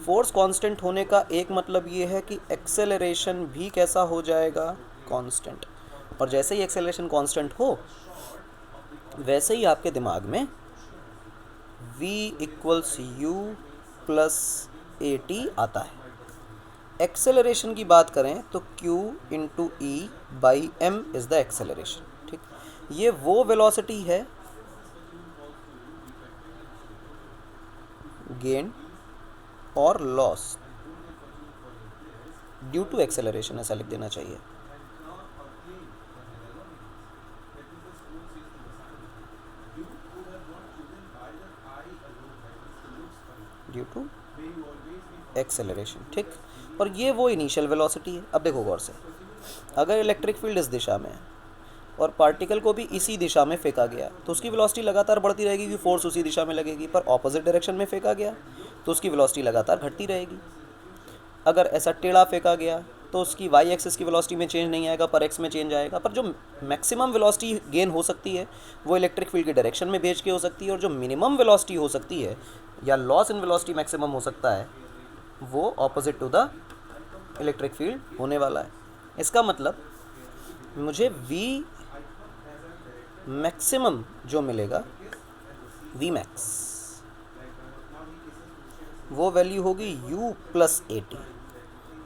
फोर्स कांस्टेंट होने का एक मतलब ये है कि एक्सेलरेशन भी कैसा हो जाएगा? कांस्टेंट। और जैसे ही एक्सेलरेशन कांस्टेंट हो वैसे ही आपके दिमाग में V = U + AT आता है। एक्सेलरेशन की बात करें तो Q × E/m is the acceleration, ठीक। ये वो वेलोसिटी है गेन और लॉस ड्यू टू एक्सेलरेशन, ऐसा लिख देना चाहिए। ड्यू टू एक्सेलरेशन, ठीक। और ये वो इनिशियल वेलोसिटी है। अब देखो गौर से, अगर इलेक्ट्रिक फील्ड इस दिशा में है और पार्टिकल को भी इसी दिशा में फेंका गया तो उसकी वेलोसिटी लगातार बढ़ती रहेगी क्योंकि फोर्स उसी दिशा में लगेगी, पर ऑपोजिट डायरेक्शन में फेंका गया तो उसकी वेलोसिटी लगातार घटती रहेगी। अगर ऐसा टेढ़ा फेंका गया तो उसकी वाई एक्सिस की वेलोसिटी में चेंज नहीं आएगा, पर एक्स में चेंज आएगा। पर जो मैक्सिमम वेलोसिटी गेन हो सकती है वो इलेक्ट्रिक फील्ड की डायरेक्शन में भेज के हो सकती है, और जो मिनिमम वेलोसिटी हो सकती है या लॉस इन वेलोसिटी मैक्सिमम हो सकता है वो opposite to the electric field होने वाला है। इसका मतलब मुझे V मैक्सिमम जो मिलेगा, V मैक्स, वो वैल्यू होगी U + AT,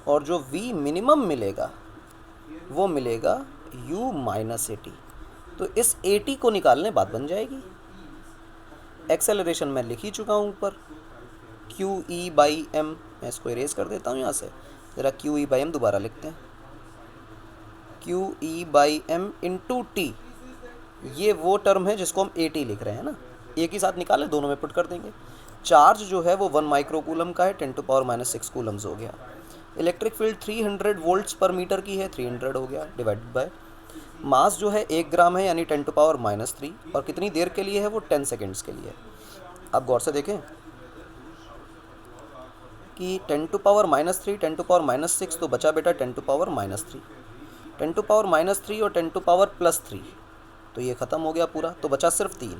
और जो V मिनिमम मिलेगा वो मिलेगा U - AT। तो इस AT को निकालने बात बन जाएगी। एक्सेलरेशन मैं लिख ही चुका हूँ ऊपर, QE/m। मैं इसको इरेज कर देता हूँ यहाँ से, ज़रा QE/m दोबारा लिखते हैं, QE/m × T। ये वो टर्म है जिसको हम AT लिख रहे हैं ना, एक ही साथ निकालें, दोनों में पुट कर देंगे। चार्ज जो है वो 1 माइक्रोकूलम का है, 10⁻⁻6 कूलम्स हो गया। इलेक्ट्रिक फील्ड 300 वोल्ट्स पर मीटर की है, 300 हो गया, डिवाइडेड बाय मास जो है 1 ग्राम है यानी 10⁻³ और कितनी देर के लिए है वो 10 सेकेंड्स के लिए। अब गौर से देखें कि 10⁻³ 10⁻6 तो बचा बेटा 10⁻3, 10⁻³ और 10⁻+3, तो ये ख़त्म हो गया पूरा, तो बचा सिर्फ 3,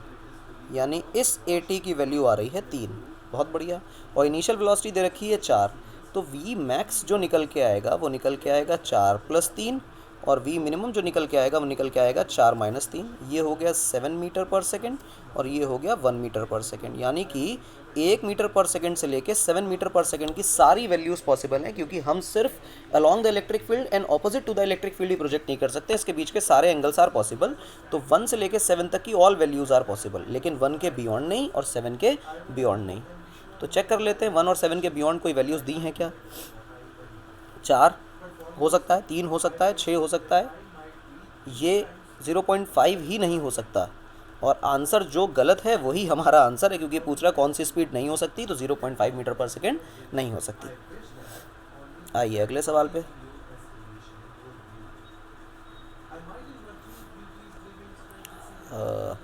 यानी इस AT की वैल्यू आ रही है 3। बहुत बढ़िया। और इनिशियल वेलोसिटी दे रखी है 4, तो V मैक्स जो निकल के आएगा वो निकल के आएगा 4 + 3, और v मिनिमम जो निकल के आएगा वो निकल के आएगा 4-3। ये हो गया 7 मीटर पर सेकेंड और ये हो गया 1 मीटर पर सेकेंड, यानी कि 1 मीटर पर सेकेंड से लेके 7 मीटर पर सेकेंड की सारी वैल्यूज़ पॉसिबल हैं, क्योंकि हम सिर्फ along the electric field and opposite to the electric field ही प्रोजेक्ट नहीं कर सकते, इसके बीच के सारे एंगल्स आर पॉसिबल। तो 1 से लेके 7 तक की ऑल वैल्यूज़ आर पॉसिबल, लेकिन 1 के बियॉन्ड नहीं और 7 के बियॉन्ड नहीं। तो चेक कर लेते हैं 1 और 7 के बियॉन्ड कोई वैल्यूज़ दी हैं क्या। 4 हो सकता है, 3 हो सकता है, 6 हो सकता है, ये 0.5 ही नहीं हो सकता। और आंसर जो गलत है वही हमारा आंसर है, क्योंकि पूछ रहा कौन सी स्पीड नहीं हो सकती, तो 0.5 मीटर पर सेकेंड नहीं हो सकती। आइए अगले सवाल पे। आ,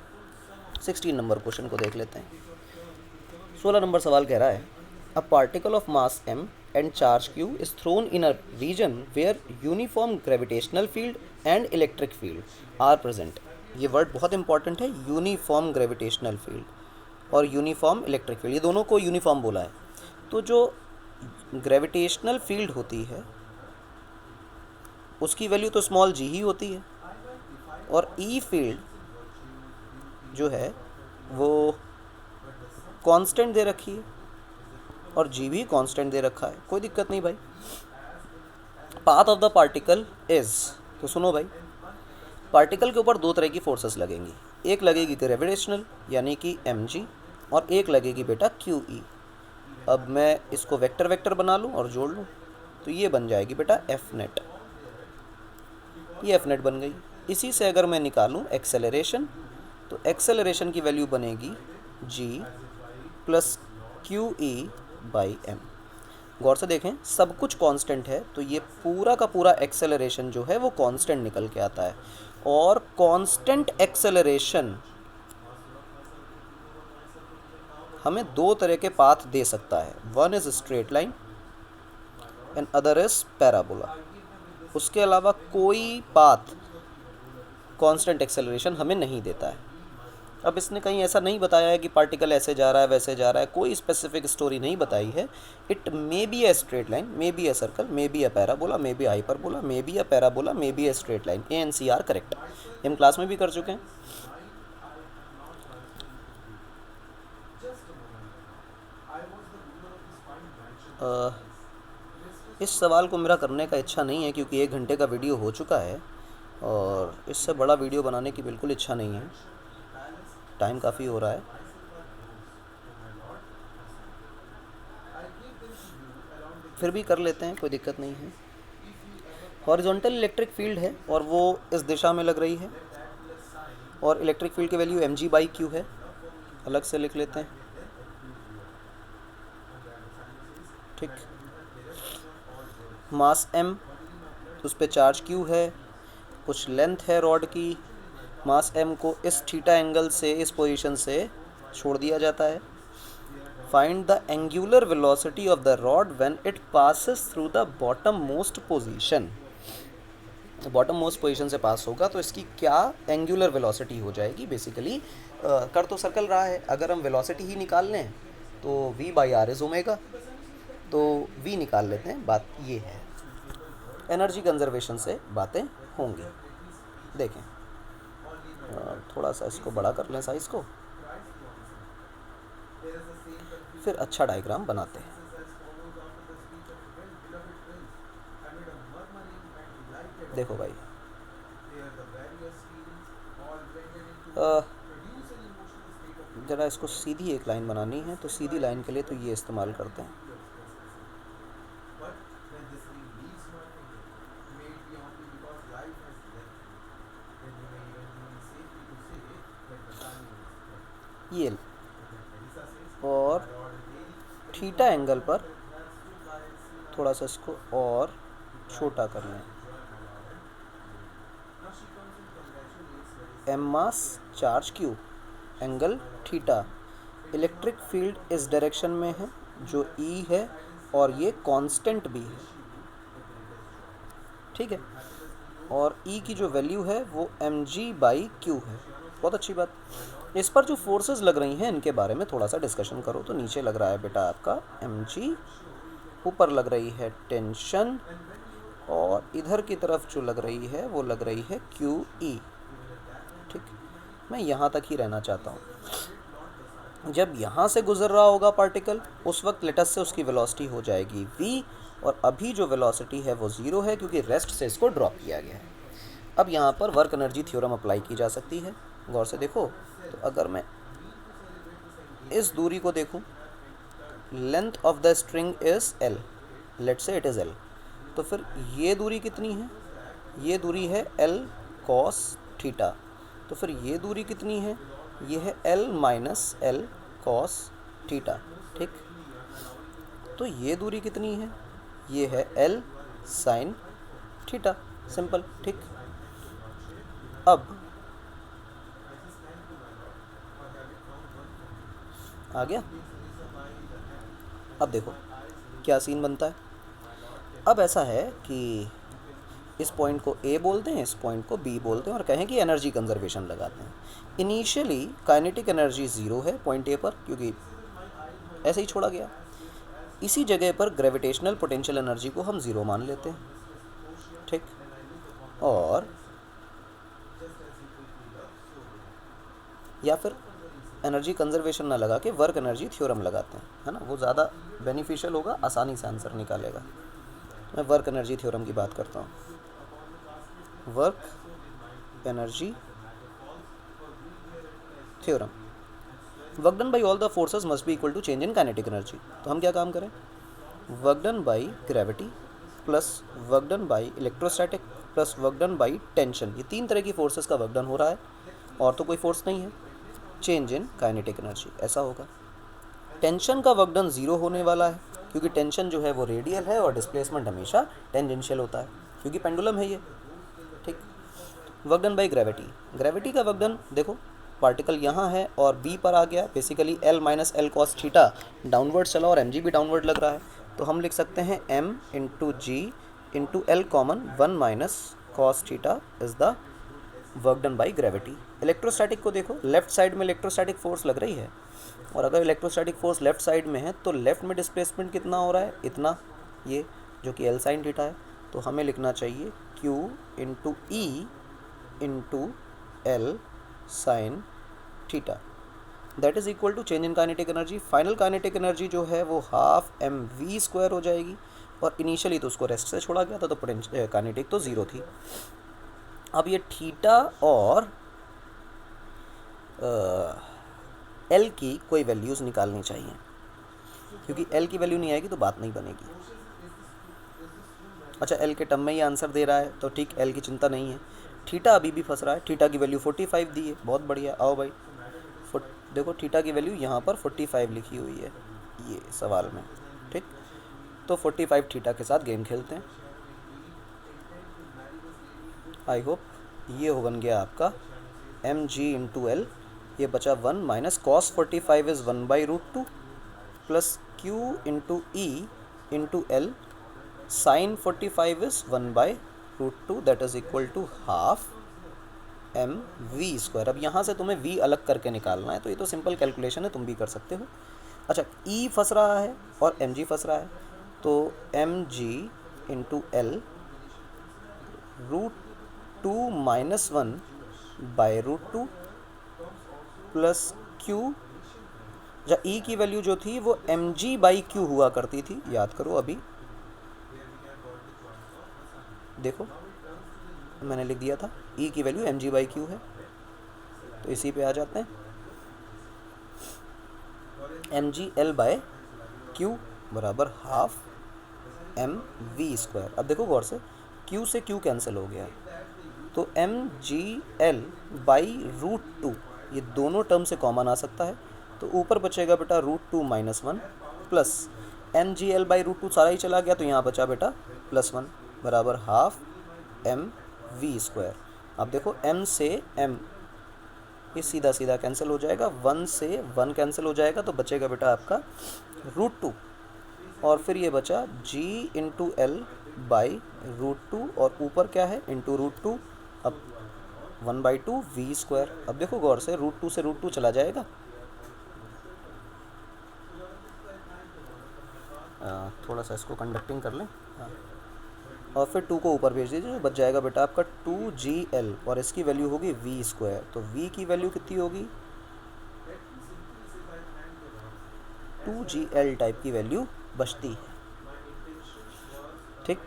16 नंबर क्वेश्चन को देख लेते हैं। 16 नंबर सवाल कह रहा है a particle of mass m and charge q is thrown in a region where uniform gravitational field and electric field are present। ये वर्ड बहुत इंपॉर्टेंट है, यूनिफॉर्म ग्रेविटेशनल फील्ड और यूनिफॉर्म इलेक्ट्रिक फील्ड, ये दोनों को यूनिफॉर्म बोला है। तो जो ग्रेविटेशनल फील्ड होती है उसकी वैल्यू तो स्मॉल g ही होती है, और ई फील्ड जो है वो कांस्टेंट दे रखी है और जी भी कांस्टेंट दे रखा है, कोई दिक्कत नहीं भाई। Path of the particle is, तो सुनो भाई, पार्टिकल के ऊपर दो तरह की फोर्सेस लगेंगी, एक लगेगी ग्रेविटेशनल यानी कि mg और एक लगेगी बेटा QE। अब मैं इसको वेक्टर वेक्टर बना लूँ और जोड़ लूँ तो ये बन जाएगी बेटा F नेट, ये F नेट बन गई। इसी से अगर मैं निकालूँ एक्सेलरेशन, तो एक्सेलरेशन की वैल्यू बनेगी g plus QE by m। गौर से देखें सब कुछ कांस्टेंट है, तो ये पूरा का पूरा एक्सेलरेशन जो है वो कांस्टेंट निकल के आता है। और कांस्टेंट एक्सेलरेशन हमें दो तरह के पाथ दे सकता है, one is straight line and other is parabola. उसके अलावा कोई पाथ कांस्टेंट एक्सेलरेशन हमें नहीं देता है। अब इसने कहीं ऐसा नहीं बताया है कि पार्टिकल ऐसे जा रहा है वैसे जा रहा है, कोई स्पेसिफिक स्टोरी नहीं बताई है। It may be a straight line, may be a circle, may be a parabola, may be hyperbola, may be a parabola, may be a straight line. A and C are correct, हम क्लास में भी कर चुके हैं। इस सवाल को मेरा करने का इच्छा नहीं है, क्योंकि 1 घंटे का वीडियो हो चुका है और इससे बड़ा वीडियो बनाने की बिल्कुल इच्छा नहीं है, टाइम काफ़ी हो रहा है। फिर भी कर लेते हैं, कोई दिक्कत नहीं है। हॉरिजॉन्टल इलेक्ट्रिक फील्ड है और वो इस दिशा में लग रही है, और इलेक्ट्रिक फील्ड की वैल्यू mg/q है, अलग से लिख लेते हैं। ठीक, मास m, तो उस पर चार्ज q है, कुछ लेंथ है रॉड की, मास m को इस थीटा एंगल से, इस पोजीशन से छोड़ दिया जाता है। Find the angular velocity of the rod when it passes through the bottom most position. Bottom most position से पास होगा तो इसकी क्या एंगुलर वेलोसिटी हो जाएगी। बेसिकली कर तो सर्कल रहा है, अगर हम वेलोसिटी ही निकाल लें तो v/r इज ओमेगा, तो v निकाल लेते हैं। बात ये है, एनर्जी कंजर्वेशन से बातें होंगी। देखें थोड़ा सा इसको बड़ा कर लें साइज़ को, फिर अच्छा डायग्राम बनाते हैं। देखो भाई, ज़रा इसको सीधी एक लाइन बनानी है, तो सीधी लाइन के लिए तो ये इस्तेमाल करते हैं। ये और थीटा एंगल पर थोड़ा सा इसको और छोटा कर लें। m मास charge q, angle theta, electric field इस डायरेक्शन में है जो E है और ये कांस्टेंट भी है, ठीक है। और E की जो वैल्यू है वो mg/q है। बहुत अच्छी बात। इस पर जो फोर्सेस लग रही हैं इनके बारे में थोड़ा सा डिस्कशन करो। तो नीचे लग रहा है बेटा आपका mg, ऊपर लग रही है टेंशन, और इधर की तरफ जो लग रही है वो लग रही है क्यू ई। ठीक, मैं यहाँ तक ही रहना चाहता हूँ। जब यहाँ से गुजर रहा होगा पार्टिकल, उस वक्त लेटस से उसकी वेलोसिटी हो जाएगी v, और अभी जो वेलोसिटी है वो 0 है क्योंकि रेस्ट से इसको ड्रॉप किया गया है। अब यहाँ पर वर्क एनर्जी थ्योरम अप्लाई की जा सकती है। गौर से देखो, तो अगर मैं इस दूरी को देखूँ, length of the string is l, let's say it is l, तो फिर ये दूरी कितनी है? ये दूरी है l cos थीटा। तो फिर ये दूरी कितनी है? ये है l minus l cos theta. ठीक, तो ये दूरी कितनी है? ये है l sin थीटा। सिंपल। ठीक, अब आ गया। अब देखो क्या सीन बनता है। अब ऐसा है कि इस पॉइंट को A बोलते हैं, इस पॉइंट को B बोलते हैं, और कहें कि एनर्जी कंजर्वेशन लगाते हैं। इनिशियली काइनेटिक एनर्जी 0 है पॉइंट A पर, क्योंकि ऐसे ही छोड़ा गया। इसी जगह पर ग्रेविटेशनल पोटेंशियल एनर्जी को हम 0 मान लेते हैं। ठीक, और या फिर एनर्जी कंजर्वेशन ना लगा के वर्क एनर्जी थ्योरम लगाते हैं, है ना, वो ज़्यादा बेनिफिशियल होगा, आसानी से आंसर निकालेगा। मैं वर्क एनर्जी थ्योरम की बात करता हूँ। Work energy theorem, work done by all the forces must be equal to change in kinetic energy. तो हम क्या काम करें? Work done by gravity plus work done by electrostatic plus work done by tension, ये 3 तरह की फोर्सेस का वर्क डन हो रहा है, और तो कोई फोर्स नहीं है। चेंज इन काइनेटिक एनर्जी ऐसा होगा। टेंशन का वर्क डन 0 होने वाला है, क्योंकि टेंशन जो है वो रेडियल है और डिस्प्लेसमेंट हमेशा टेंजेंशियल होता है, क्योंकि पेंडुलम है ये। ठीक, work done by gravity, gravity का वर्क डन देखो, पार्टिकल यहाँ है और B पर आ गया, basically L minus L cos theta downward चला और mg भी डाउनवर्ड लग रहा है, तो हम लिख सकते हैं m into G into L common 1 minus cos theta is the work done by gravity. Electrostatic को देखो, लेफ्ट साइड में इलेक्ट्रोस्टैटिक फोर्स लग रही है, और अगर इलेक्ट्रोस्टैटिक फोर्स लेफ्ट साइड में है तो लेफ्ट में डिस्प्लेसमेंट कितना हो रहा है? इतना, ये जो कि L साइन थीटा है। तो हमें लिखना चाहिए Q into E into L sine theta, that is equal to change in kinetic energy. Final kinetic energy जो है वो हाफ mv² हो जाएगी, और इनिशियली तो उसको रेस्ट से छोड़ा गया था, तो काइनेटिक तो 0 थी। अब ये थीटा और L की कोई वैल्यूज़ निकालनी चाहिए, क्योंकि L की वैल्यू नहीं आएगी तो बात नहीं बनेगी। अच्छा, L के टर्म में ही आंसर दे रहा है तो ठीक, L की चिंता नहीं है। थीटा अभी भी फंस रहा है, थीटा की वैल्यू 45 दी है, बहुत बढ़िया। आओ भाई, देखो थीटा की वैल्यू यहाँ पर 45 लिखी हुई है ये सवाल में। ठीक, तो 45 थीटा के साथ गेम खेलते हैं। आई होप ये हो बन गया आपका mg इंटू एल, ये बचा 1 minus cos 45 is 1/√2 plus q into E into L sine 45 is 1/√2, that is equal to half mv²। अब यहाँ से तुम्हें v अलग करके निकालना है, तो ये तो सिंपल कैलकुलेशन है, तुम भी कर सकते हो। अच्छा, e फंस रहा है और mg फंस रहा है, तो mg into L √2 minus 1/√2 plus q, या e की वैल्यू जो थी वो mg/q हुआ करती थी, याद करो। अभी देखो मैंने लिख दिया था e की वैल्यू mg/q है, तो इसी पे आ जाते हैं। mg/L/q बराबर हाफ mv²। अब देखो गौर से, q से q कैंसिल हो गया, तो mgL/√2 ये दोनों टर्म से कॉमन आ सकता है, तो ऊपर बचेगा बेटा √2 माइनस 1 प्लस mgL/√2 सारा ही चला गया, तो यहाँ बचा बेटा +1 बराबर हाफ mv²। अब देखो m से m ये सीधा सीधा कैंसिल हो जाएगा, 1 से 1 कैंसिल हो जाएगा, तो बचेगा बेटा आपका √2, और फिर ये बचा g इंटू L/√2, और ऊपर क्या है इंटू √2, अब 1/2 v²। अब देखो गौर से, √2 से √2 चला जाएगा, थोड़ा सा इसको कंडक्टिंग कर लें। हाँ, और फिर 2 को ऊपर भेज दीजिए, जो बच जाएगा बेटा आपका 2GL, और इसकी वैल्यू होगी v²। तो v की वैल्यू कितनी होगी, 2GL टाइप की वैल्यू बचती है। ठीक,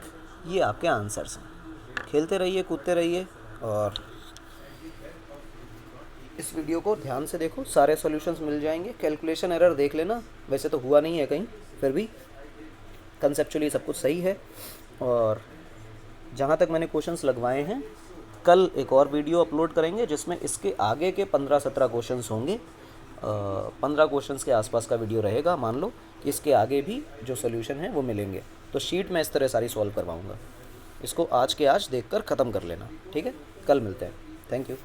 ये आपके आंसर्स हैं। खेलते रहिए, कूदते रहिए, और इस वीडियो को ध्यान से देखो, सारे सॉल्यूशंस मिल जाएंगे। कैलकुलेशन एरर देख लेना, वैसे तो हुआ नहीं है कहीं, फिर भी कंसेप्चुअली सब कुछ सही है। और जहाँ तक मैंने क्वेश्चंस लगवाए हैं, कल एक और वीडियो अपलोड करेंगे जिसमें इसके आगे के 15-17 क्वेश्चंस होंगे। 15 क्वेश्चंस के आसपास का वीडियो रहेगा। मान लो कि इसके आगे भी जो सोल्यूशन है वो मिलेंगे, तो शीट मैं इस तरह सारी सॉल्व करवाऊँगा। इसको आज के आज देख कर ख़त्म कर लेना, ठीक है। कल मिलते हैं। Thank you.